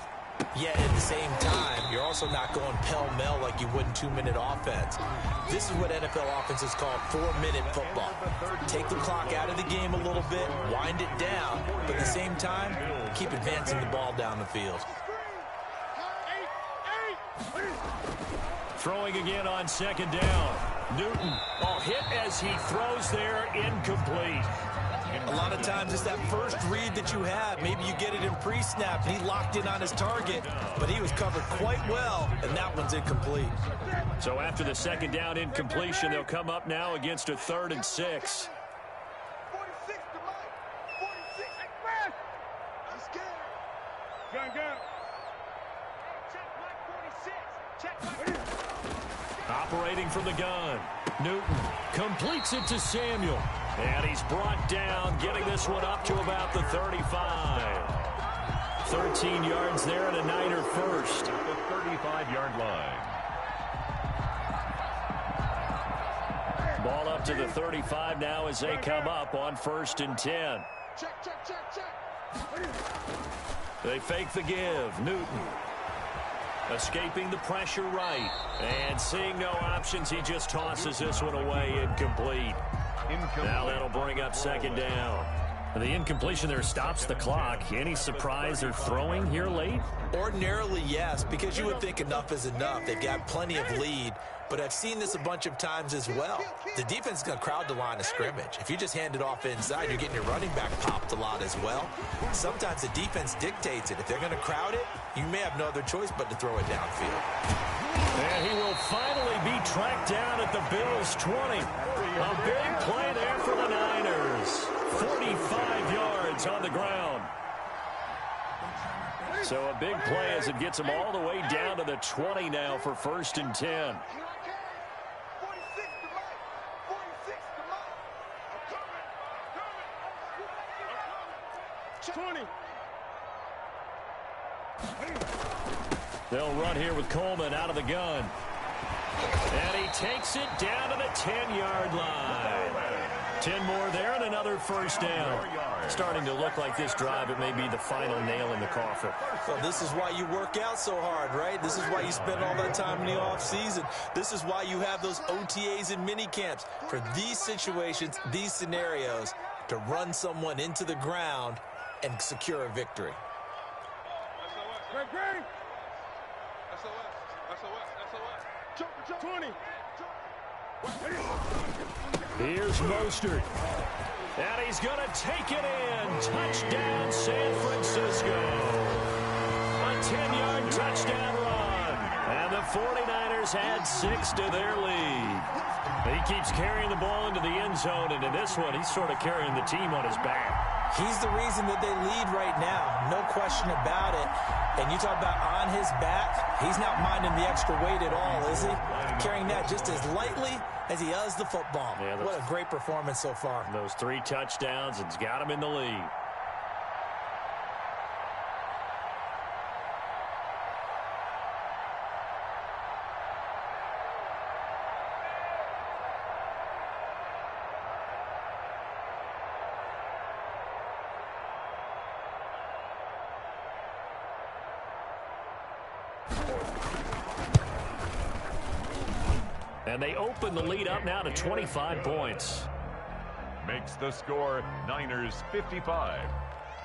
Yet at the same time, you're also not going pell-mell like you would in 2-minute offense. This is what NFL offenses call 4-minute football. Take the clock out of the game a little bit, wind it down, but at the same time, keep advancing the ball down the field. Throwing again on 2nd down. Newton, hit as he throws there, incomplete. A lot of times it's that first read that you have. Maybe you get it in pre-snap. He locked in on his target, but he was covered quite well, and that one's incomplete. So after the 2nd down incompletion, they'll come up now against a 3rd and 6. 46 to Mike. 46. Man. I'm scared. Go. Check Mike 46. Check Mike. Operating from the gun. Newton completes it to Samuel. And he's brought down, getting this one up to about the 35. 13 yards there and a Niner 1st. At the 35-yard line. Ball up to the 35 now as they come up on 1st and 10. Check. They fake the give. Newton escaping the pressure right. And seeing no options, he just tosses this one away, incomplete. Now that'll bring up 2nd down. The incompletion there stops the clock. Any surprise they're throwing here late? Ordinarily, yes, because you would think enough is enough. They've got plenty of lead, but I've seen this a bunch of times as well. The defense is going to crowd the line of scrimmage. If you just hand it off inside, you're getting your running back popped a lot as well. Sometimes the defense dictates it. If they're going to crowd it, you may have no other choice but to throw it downfield. And he will finally be tracked down at the Bills' 20. A big play there for the Niners. 45 yards on the ground. So a big play as it gets them all the way down to the 20 now for 1st and 10. 20. They'll run here with Coleman out of the gun. And he takes it down to the 10-yard line. 10 more there and another 1st down. Starting to look like this drive, it may be the final nail in the coffin. Well, this is why you work out so hard, right? This is why you spend all that time in the offseason. This is why you have those OTAs and mini camps. For these situations, these scenarios, to run someone into the ground and secure a victory. Greg. SOS. 20. Here's Mostert. And he's going to take it in. Touchdown, San Francisco. A 10-yard touchdown run. And the 49ers add 6 to their lead. He keeps carrying the ball into the end zone, and in this one, he's sort of carrying the team on his back. He's the reason that they lead right now. No question about it. And you talk about on his back, he's not minding the extra weight at all, is he? Carrying that just as lightly as he does the football. Yeah, what a great performance so far. Those 3 touchdowns, it's got him in the lead. And they open the lead up now to 25 points. Makes the score Niners 55,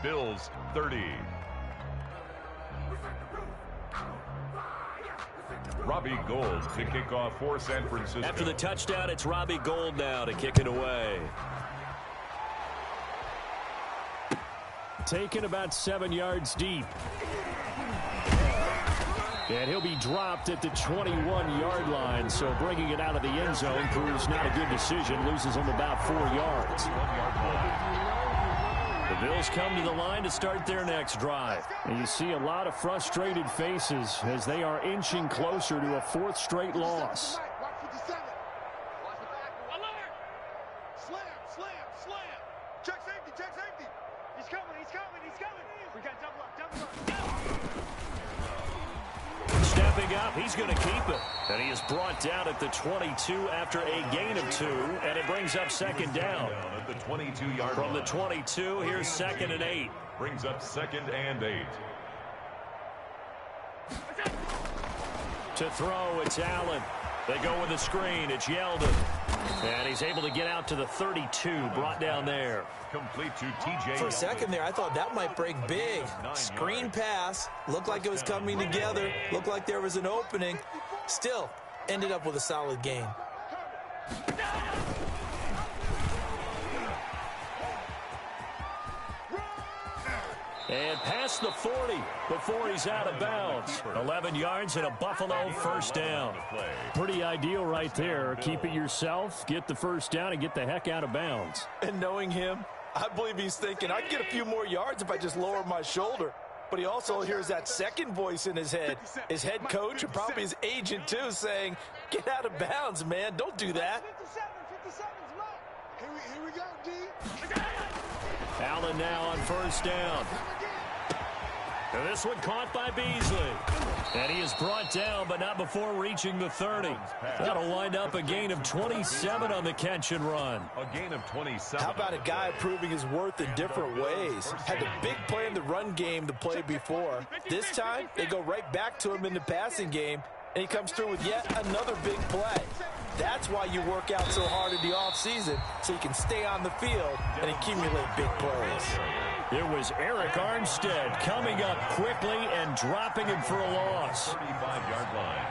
Bills 30. Robbie Gould to kick off for San Francisco. After the touchdown, it's Robbie Gould now to kick it away. Taken about 7 yards deep. And he'll be dropped at the 21-yard line, so bringing it out of the end zone proves not a good decision, loses him about 4 yards. The Bills come to the line to start their next drive. And you see a lot of frustrated faces as they are inching closer to a 4th straight loss. Check safety. He's coming. We got double up. Stepping up, he's going to keep it. And he is brought down at the 22 after a gain of 2, and it brings up 2nd down. At the 22-yard From the 22, here's 2nd and 8. Brings up 2nd and 8. To throw, it's Allen. They go with a screen, it's Yeldon. And he's able to get out to the 32, brought down there. Complete to TJ. For a second there, I thought that might break big. Screen pass. Looked like it was coming together. Looked like there was an opening. Still, ended up with a solid gain. And past the 40 before he's out of bounds. 11 yards and a Buffalo 1st down. Pretty ideal right there. Keep it yourself, get the 1st down, and get the heck out of bounds. And knowing him, I believe he's thinking, I can get a few more yards if I just lower my shoulder. But he also hears that second voice in his head. His head coach and probably his agent, too, saying, get out of bounds, man. Don't do that. 57's mine. Here we go, D. Allen now on 1st down. And this one caught by Beasley. And he is brought down, but not before reaching the 30. That'll wind up a gain of 27 on the catch and run. A gain of 27. How about a guy proving his worth in different ways? Had the big play in the run game the play before. This time, they go right back to him in the passing game, and he comes through with yet another big play. That's why you work out so hard in the offseason, so you can stay on the field and accumulate big plays. It was Eric Armstead coming up quickly and dropping him for a loss. 35-yard line.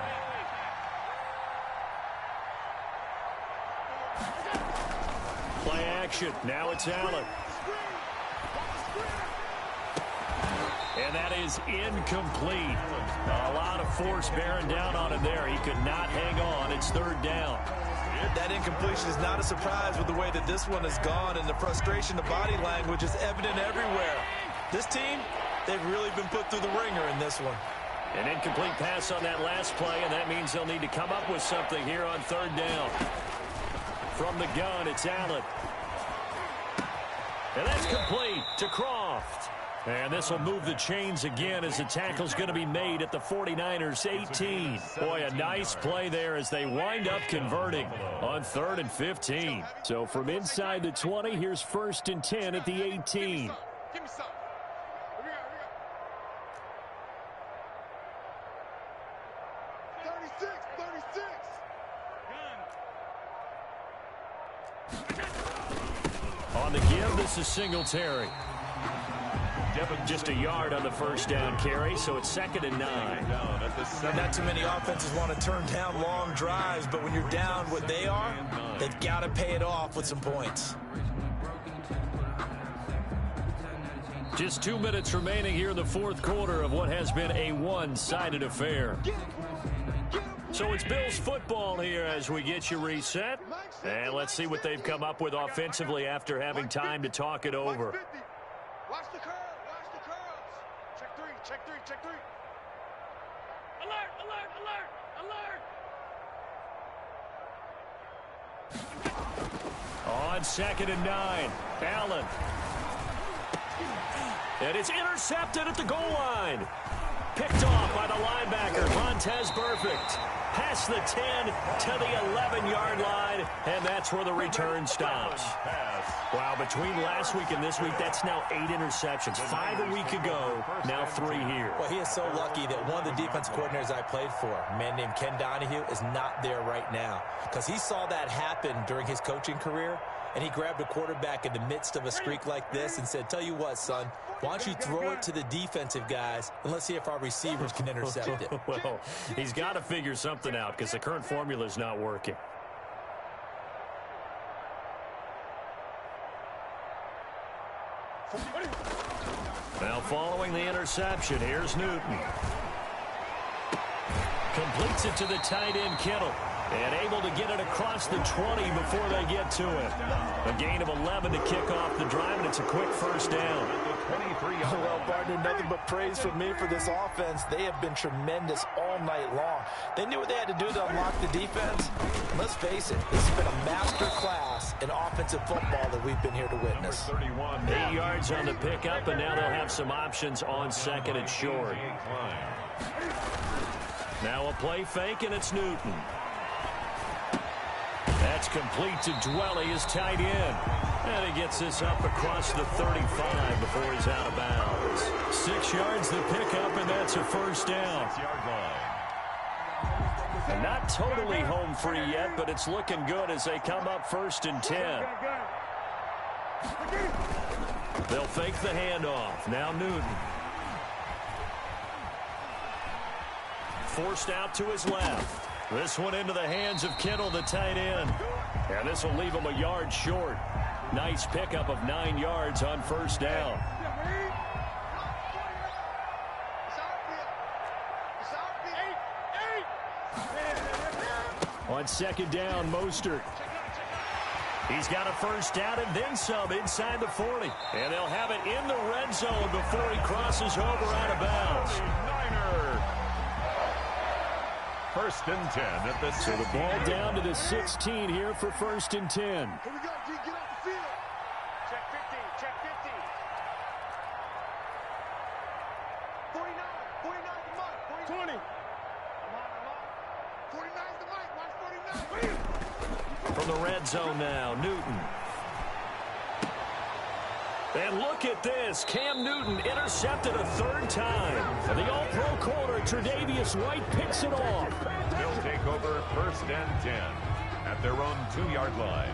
Play action. Now it's Allen. And that is incomplete. A lot of force bearing down on him there. He could not hang on. It's third down. That incompletion is not a surprise with the way that this one has gone, and the frustration, the body language is evident everywhere. This team, they've really been put through the ringer in this one. An incomplete pass on that last play, and that means they'll need to come up with something here on third down. From the gun, it's Allen. And that's complete to Croft. And this will move the chains again as the tackle's going to be made at the 49ers 18. Boy, a nice play there as they wind up converting on 3rd and 15. So from inside the 20, here's 1st and 10 at the 18. Give me some. We got. 36. On the give, this is Singletary. Just a yard on the first down carry, so it's 2nd and 9. Not too many offenses want to turn down long drives, but when you're down what they are, they've got to pay it off with some points. Just 2 minutes remaining here in the fourth quarter of what has been a one-sided affair. So it's Bills football here as we get you reset. And let's see what they've come up with offensively after having time to talk it over. Watch the curl. Watch the curls. Check three. Check three. Check three. Alert. Alert. Alert. Alert. On 2nd and 9, Allen. And it's intercepted at the goal line. Picked off by the linebacker, Montez Burfict. Past the 10 to the 11-yard line, and that's where the return stops. Wow, between last week and this week, that's now 8 interceptions. 5 a week ago, now 3 here. Well, he is so lucky that one of the defense coordinators I played for, a man named Ken Donahue, is not there right now because he saw that happen during his coaching career, and he grabbed a quarterback in the midst of a streak like this and said, tell you what, son, why don't you throw it to the defensive guys, and let's see if our receivers can intercept it. Well, he's got to figure something out because the current formula is not working. Now following the interception, here's Newton. Completes it to the tight end, Kittle. And able to get it across the 20 before they get to it. A gain of 11 to kick off the drive, and it's a quick first down. Well, partner, nothing but praise from me for this offense. They have been tremendous all night long. They knew what they had to do to unlock the defense. And let's face it, this has been a master class in offensive football that we've been here to witness. 8 yards on the pickup, and now they'll have some options on 2nd and short. Now a play fake, and it's Newton. That's complete to Dwelly, his tight end. And he gets this up across the 35 before he's out of bounds. 6 yards the pickup, and that's a first down. And not totally home free yet, but it's looking good as they come up 1st and 10. They'll fake the handoff. Now Newton. Forced out to his left. This one into the hands of Kittle, the tight end. And this will leave him a yard short. Nice pickup of 9 yards on first down. On 2nd down, Mostert. He's got a first down and then some inside the 40. And they'll have it in the red zone before he crosses over out of bounds. First and 10 at the 16. So the ball down to the 16 here for 1st and 10. Here we go, G. Get off the field. Check 50. Check 50. 49. 49 the mic. 20. Come on. 49 the mic. Watch 49. From the red zone now, Newton. And look at this. Cam Newton intercepted a 3rd time. And the all-pro corner, Tre'Davious White, picks it off. They'll take over 1st and 10 at their own 2-yard line.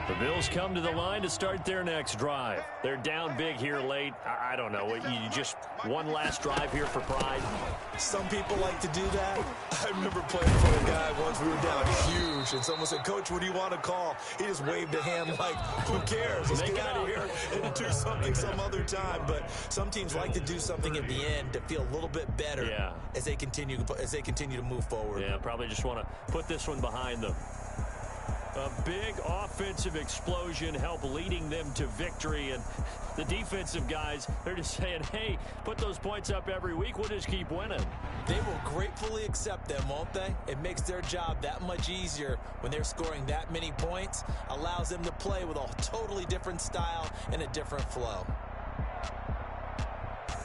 The Bills come to the line to start their next drive. They're down big here late. I don't know. You just one last drive here for pride? Some people like to do that. I remember playing for a guy once. We were down huge, and someone said, "Coach, what do you want to call?" He just waved a hand like, "Who cares? Let's get out of here and do something some other time." But some teams like to do something at the end to feel a little bit better as they continue to move forward. Yeah, probably just want to put this one behind them. A big offensive explosion helped leading them to victory, and the defensive guys, they're just saying, hey, put those points up every week, we'll just keep winning. They will gratefully accept them, won't they? It makes their job that much easier when they're scoring that many points, allows them to play with a totally different style and a different flow.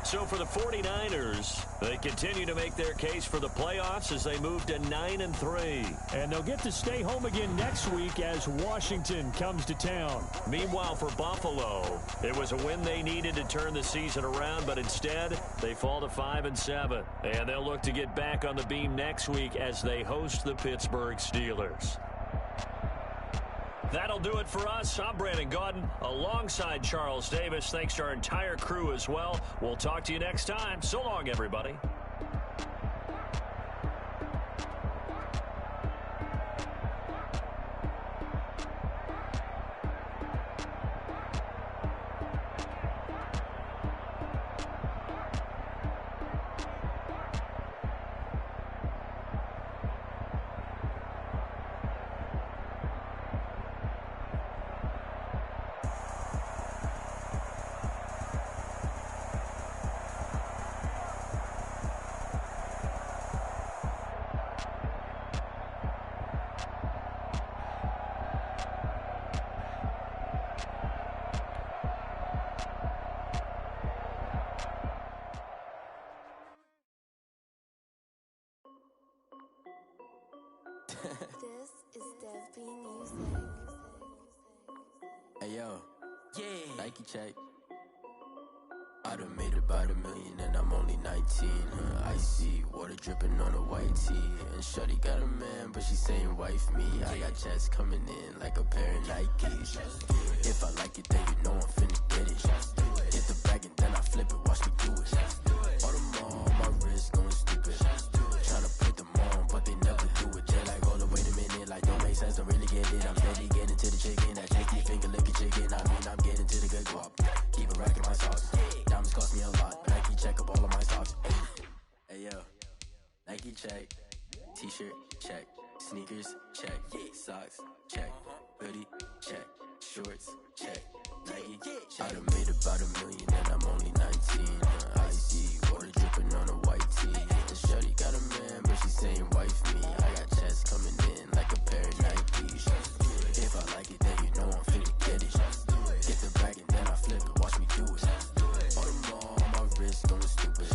So for the 49ers, they continue to make their case for the playoffs as they move to 9-3. And they'll get to stay home again next week as Washington comes to town. Meanwhile, for Buffalo, it was a win they needed to turn the season around, but instead, they fall to 5-7. And they'll look to get back on the beam next week as they host the Pittsburgh Steelers. That'll do it for us. I'm Brandon Gaudin alongside Charles Davis. Thanks to our entire crew as well. We'll talk to you next time. So long, everybody. This is Dev B Music. Hey yo, Nike check. I done made about $1 million and I'm only 19. Icy water dripping on a white tee. And shorty got a man, but she saying wife me. I got checks coming in like a pair of Nikes. If I like it, then you know I'm finna get it. Hit the bag and then I flip it, watch me do it. All them on my wrist going stupid. Tryna put them on, but they never do it. They're like, hold up, wait a minute, like don't make sense, don't really get it. I'm steady getting to the chicken, that tasty finger licking chicken. I mean, I'm getting to the good guap. Keep it racking my sauce. Diamonds cost me a lot, but Nike check up all of my stocks. Hey yo, Nike check. T-shirt check. Sneakers check. Socks check. Hoodie check. Shorts check. Nike check. I done made about $1 million and I'm only 19. Icy water dripping on a white tee. And shorty got a man, but she saying wife me. I got checks coming in like a pair of Nikes. If I like it, then you know I'm finna get it. Get the bag and then I flip it, watch me do it. All them on my wrist going stupid.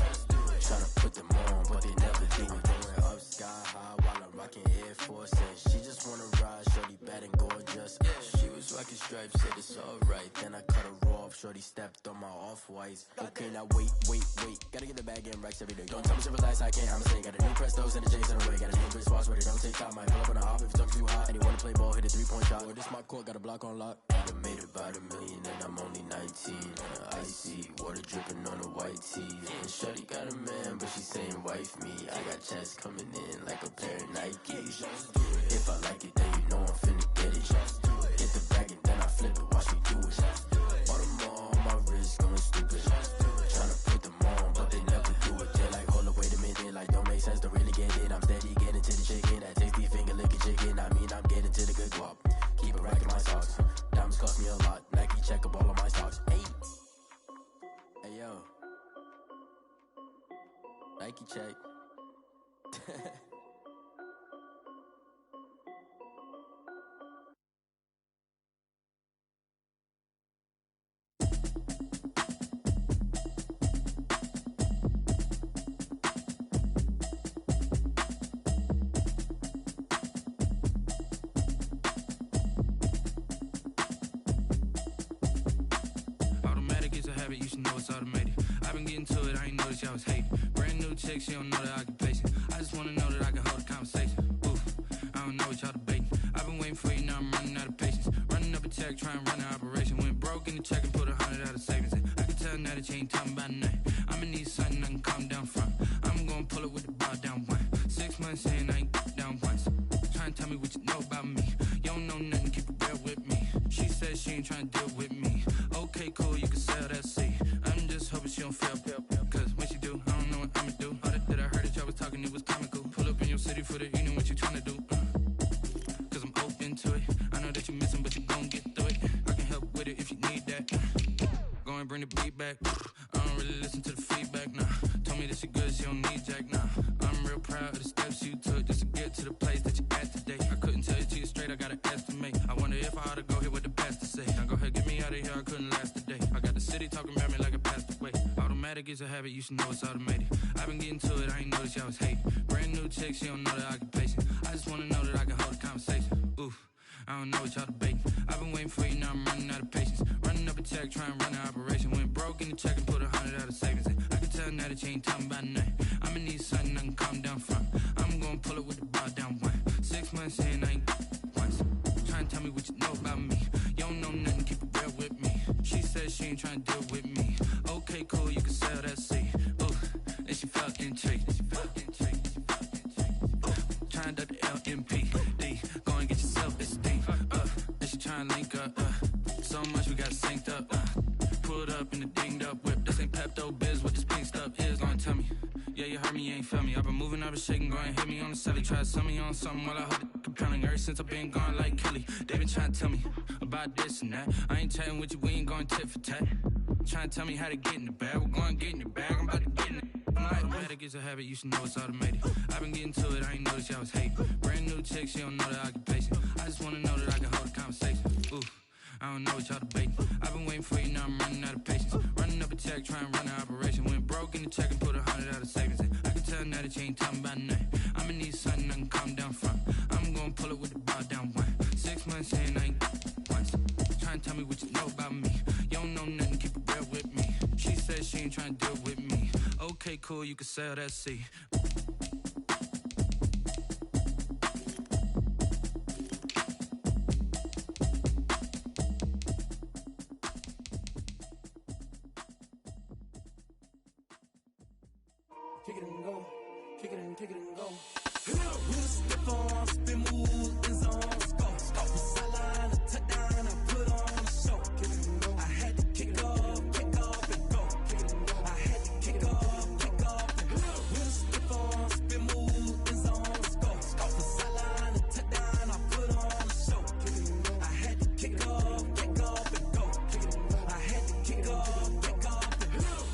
Tryna put them on, but they never do it. Going up sky high while I'm rocking Air Force. She just wanna ride, shorty bad and gorgeous. She was rocking stripes, said it's alright. Then I cut her off, shorty stepped on my off-whites. Okay, now wait. Gotta get the bag and racks every day. Don't tell me to relax, I can't, I'ma say. Got a new Prestos and a J's in the way. Got a new British watch, but it don't take time. Might pull up on the hop if it's talking too hot. And you wanna play ball, hit a 3-point shot. Or this my court, got a block on lock. I done made about $1 million and I'm only 19. Icy water dripping on a white tee. And shorty got a man, but she saying wife me. I got checks coming in like a pair of Nikes. If I like it, then you know I'm finna get it. Hit the bag and then I flip it, watch me do it. All them on my wrist going stupid. Tryna put them on, but they never do it. They're like, hold up, wait a minute, like don't make sense, don't really get it. I'm steady getting to the chicken, that tasty finger licking chicken. I mean, I'm getting to the good guap. Keep it racking my socks. Diamonds cost me a lot. Nike check up all of my stocks. Hey yo, Nike check. Automatic is a habit, you should know it's automated. I've been getting to it, I ain't noticed y'all was hating. Brand new chick, she don't know the occupation. I just wanna know that I can hold a conversation. Oof, I don't know what y'all debating. I've been waiting for you, now I'm running out of patience. Running up a check, trying to run an operation. Went broke in the check and put 100 out of savings. I can tell now that you ain't talking about nothing. I'ma need some down once. Try and tell me what you know about me. You don't know nothing, keep it real with me. She said she ain't trying to deal with me. Okay, cool, you can sell that seat. I'm just hoping she don't fail. Cause when she do, I don't know what I'ma do. All that I heard that y'all was talking, it was comical. Pull up in your city for the evening, what you trying to do? Cause I'm open to it. I know that you missing, but you gon' get through it. I can help with it if you need that. Go and bring the beat back. I don't really listen to the feedback, nah. Told me that she good, she don't need jack, nah. I'm real proud of the steps you took just to get to the place that you at today. I couldn't tell you to you straight, I gotta estimate. I wonder if I ought to go here with the pastor say. Now go ahead, get me out of here, I couldn't last a day. I got the city talking about me like I passed away. Automatic is a habit, you should know it's automated. I've been getting to it, I ain't noticed y'all was hating. Brand new chick, she don't know the occupation. I just wanna know that I can hold a conversation. Oof, I don't know what y'all debating. I've been waiting for you, now I'm running out of patience. Running up a check, trying to run an operation. Went broke in the check and put 100 out of savings in. I can tell now that you ain't talking about nothing. I'ma need something I can calm down from. I'm gonna pull it with the bar down one. 6 months in, I ain't once. Trying to tell me what you know about me. You don't know nothing, keep it real with me. She said she ain't trying to deal with me. Okay, cool, you can sell that seat. Ooh, then she felt intrigued. Trying to the LMPD. Go and get your self-esteem. Then she trying to link up. So much we got synced up. Pulled up in the dinged up whip. This ain't Pepto-Biz, what this pink stuff is. Gonna tell me. Yeah, you heard me, you ain't felt me. I've been moving, I've been shaking, go and hit me on the celly. Try to sell me on something while I hold it compelling. Ever since I've been gone like Kelly, they been trying to tell me about this and that. I ain't chatting with you, we ain't going tit for tat. Trying to tell me how to get in the bag. We're going to get in the bag, I'm about to get in it. Automatic is a habit, you should know it's automated. I've been getting to it, I ain't noticed y'all was hating. Brand new chick, she don't know the occupation. I just wanna know that I can hold a conversation. Ooh, I don't know what y'all debating. I've been waiting for you, now I'm running out of patience. Running up a check, trying to run an operation. Went broke in the check and put 100 out of savings in. I can tell now that you ain't talking about nothing. I'ma need something I can calm down from. I'm gonna pull it with the bar down one. 6 months in, I ain't once. Trying to tell me what you know about me. You don't know nothing, keep it real with me. She said she ain't trying to deal with me. Okay, cool, you can sell that seat. Kick it and go, kick it and go. We'll step on, spin, move, in zone, go. Sideline, a touchdown, I put on a show. Kick it and go. I had to kick off and go. Kick it and go. I had to kick off and go. We'll step on, spin, move, in zone, go. Sideline, a touchdown, I put on a show. Kick it and go. I had to kick off and go. Kick it and go. I had to kick off and go.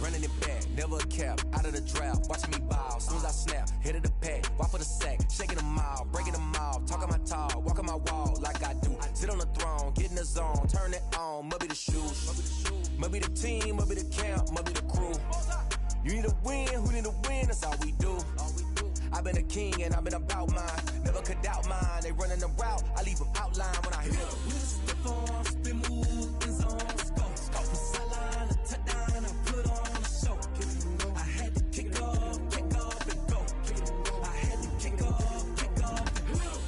Running it back, never a cap, out of the drought, watching me ball. Soon as I snap, hit of the pack, walk for the sack, shaking them all, breaking them off, talking my talk, walking my wall like I do. Sit on the throne, get in the zone, turn it on, must be the shoes, must be the team, must be the camp, must be the crew. You need a win, who need a win, that's all we do. I've been a king and I've been about mine, never could doubt mine. They running the route, I leave them outline when I hit them. We'll step on, spin, move, in zone, go. Sideline, a touchdown, I put on a show. I had to kick off and go. I had to kick off and go.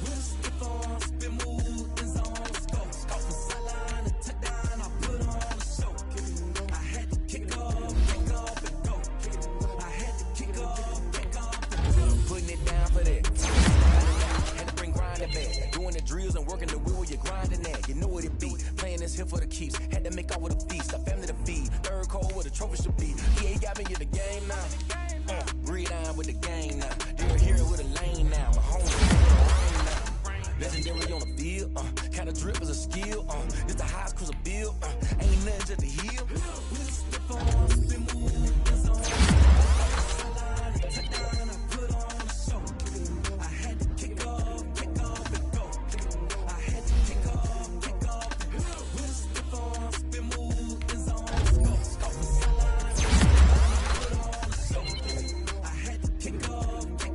We'll step on, spin, move, in zone, go. Sideline, a touchdown, I put on a show. I had to kick off and go. I had to kick off and go. Putting it down for that. Had to bring grinding back. Doing the drills and working the wheel where you're grinding at. You know what it be. Playing this here for the keeps. Had to make out with a feast. A family to feed. Third cold where the trophy should be. EA got me in the game now. Read on with the game now. They're here with a lane now. My home now. Legendary on the field. Kind of drip is a skill. It's the highest cruiser bill. Ain't nothing just to heal. We'll step on, spin, move, in zone. Sideline, touchdown, I put on a show. I had to kick off and go. I had to kick off and go. We'll step on, spin, move, in zone. Sideline, I put on a show. I had to kick off and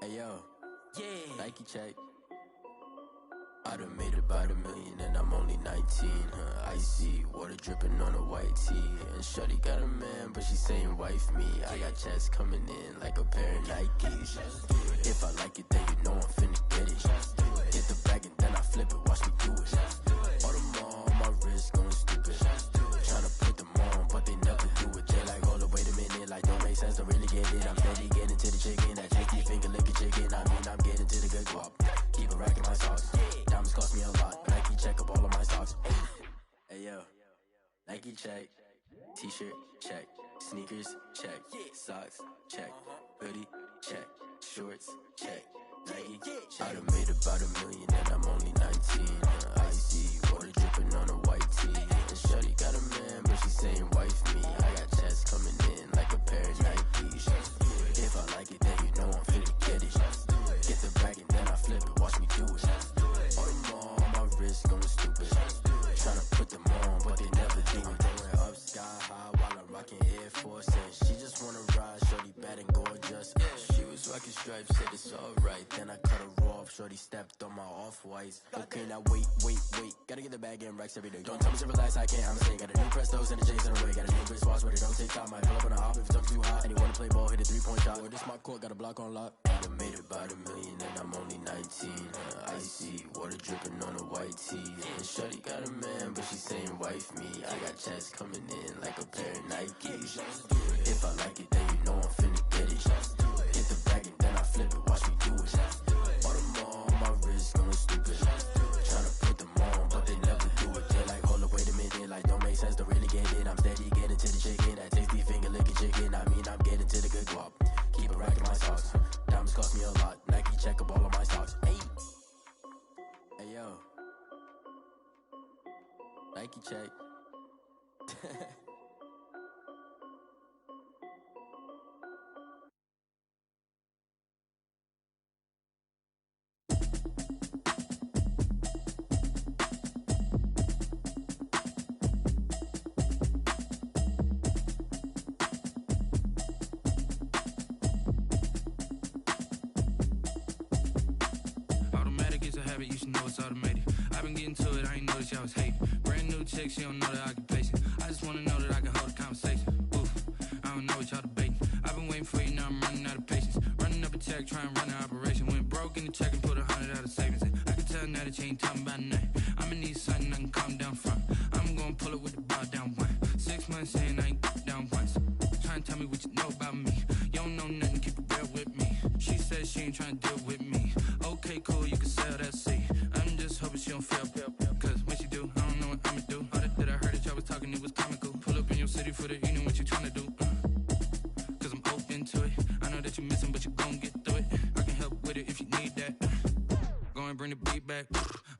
Hey yo, yeah, Nike check. I done made about $1 million and I'm only 19. Icy water dripping on a white tee. And shorty got a man, but she saying wife me. I got checks coming in like a pair of Nikes. If I like it, then you know I'm finna get it. Get the bag and then I flip it, watch me do it. All them on my wrist going stupid. Tryna put them on, but they never do it. They like, hold up, wait a minute, like don't make sense, don't really get it. I'm steady getting to the chicken, that tasty finger licking chicken. I mean, I'm getting to the good guap. Keep a rack in my socks. Diamonds cost me a lot. Nike check up all of my socks. Hey yo, Nike check. T-shirt check. Sneakers check. Socks check. Hoodie check. Shorts check. Nike. I done made about $1 million and I'm only 19. Icy water dripping on a white tee. And shorty got a man, but she saying wife me. I got checks coming in like a pair of Nikes. If I like it, then you know I'm finna get it. Get the bag and then I flip it, watch me do it. All them on my wrist going stupid. Tryna put them on, but they never do it. Going up sky high while I'm rocking Air Force. And she just wanna ride, shorty bad and gorgeous. She was rocking stripes, said it's alright. Then I cut her off, shorty stepped on my off-whites. Okay, now wait. Gotta get the bag and racks every day. Don't tell me to relax, I can't, I'ma say. Got a new Prestos and the J's in the way. Got a new Chris Watch, but it don't take time. Might pull up on a hop if it talks too hot. And you wanna play ball, hit a 3-point shot. Or this my court, got a block on lock. I done made about $1 million and I'm only 19. Icy water dripping on a white tee. And shorty got a man, but she saying wife me. I got checks coming in like a pair of Nikes. If I like it, then you know I'm finna get it. Get the bag and then I flip it, watch me do it. All them on my wrist going stupid. Tryna put them on, but they never do it. They like, hold up, wait a minute, like don't make sense, don't really get it. I'm steady getting to the chicken, that tasty finger licking chicken. I mean, I'm getting to the good guap. Keep a rack in my socks. Diamonds cost me a lot. Nike check up all of my socks. Hey yo, Nike check. You should know it's automated. I've been getting to it, I ain't noticed y'all was hating. Brand new chick, she don't know the occupation. I just wanna know that I can hold a conversation. Oof, I don't know what y'all debating. I've been waiting for you, now I'm running out of patience. Running up a check, trying to run an operation. Went broke in the check and put 100 out of savings in. I can tell now that you ain't talking about nothing. I'ma need something I can calm down from. I'm gonna pull it with the ball down one. 6 months in, I ain't down once. Trying to tell me what you know about me. You don't know nothing, keep it real with me. She says she ain't trying to deal with me. Okay, cool, you can sell that seat. I'm just hoping she don't feel. Cause when she do, I don't know what I'ma do. All that I heard that y'all was talking, it was comical. Pull up in your city for the evening, what you tryna do? Cause I'm open to it. I know that you missing, but you gon' get through it. I can help with it if you need that. Go and bring the beat back.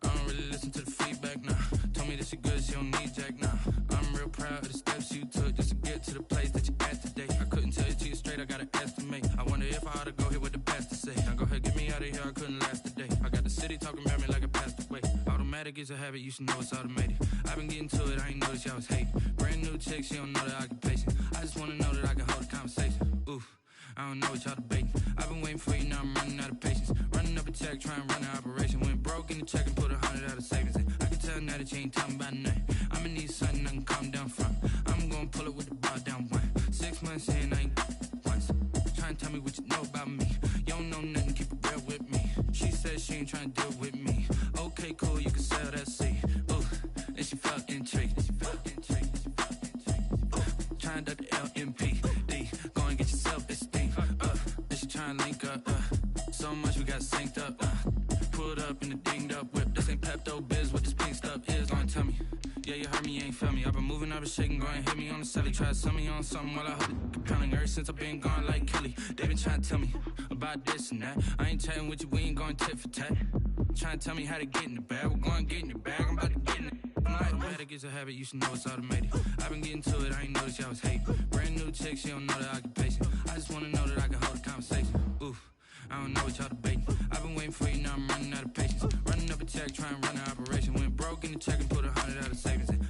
I don't really listen to the feedback, nah. Told me that she good, she don't need jack, nah. I'm real proud of the steps you took just to get to the place that you at today. I couldn't tell you to you straight, I gotta estimate. I wonder if I ought to go here with the best to say. Now go ahead, get me out of here, I couldn't last a day. I got the city talking about me like I passed away. Automatic is a habit, you should know it's automated. I've been getting to it, I ain't noticed y'all was hating. Brand new chick, she don't know the occupation. I just wanna know that I can hold a conversation. Oof, I don't know what y'all debating. I've been waiting for you, now I'm running out of patience. Running up a check, trying to run an operation. Went broke in the check and put 100 out of savings in. I can tell now that you ain't talking about nothing. I'ma need something I can calm down from. I'm gonna pull it with the ball down one. 6 months in, I ain't once. Trying to tell me what you know about me. You don't know nothing, keep it real with me. She says she ain't trying to deal with me. Okay, cool, you can sell that seat. Ooh, and she felt intrigued. Trying to duck the LMPD. Go and get your self-esteem. And she trying to link up. So much we got synced up. Pulled up in the dinged up whip. This ain't Pepto-Biz, what this pink stuff is. Go and tell me. Yeah, you heard me, you ain't feel me. I've been moving, I've been shaking, go and hit me on the celly. Try to sell me on something while I hold it compelling. Ever since I've been gone like Kelly, they been trying to tell me about this and that. I ain't chatting with you, we ain't going tit for tat. Trying to tell me how to get in the bag. We're going to get in the bag, I'm about to get in it. Automatic is a habit, you should know it's automated. I've been getting to it, I ain't noticed y'all was hating. Brand new chick, she don't know the occupation. I just wanna know that I can hold a conversation. Oof, I don't know what y'all debating. I've been waiting for you, now I'm running out of patience. Running up a check, trying to run an operation. Went broke in the check and put 100 out of savings in.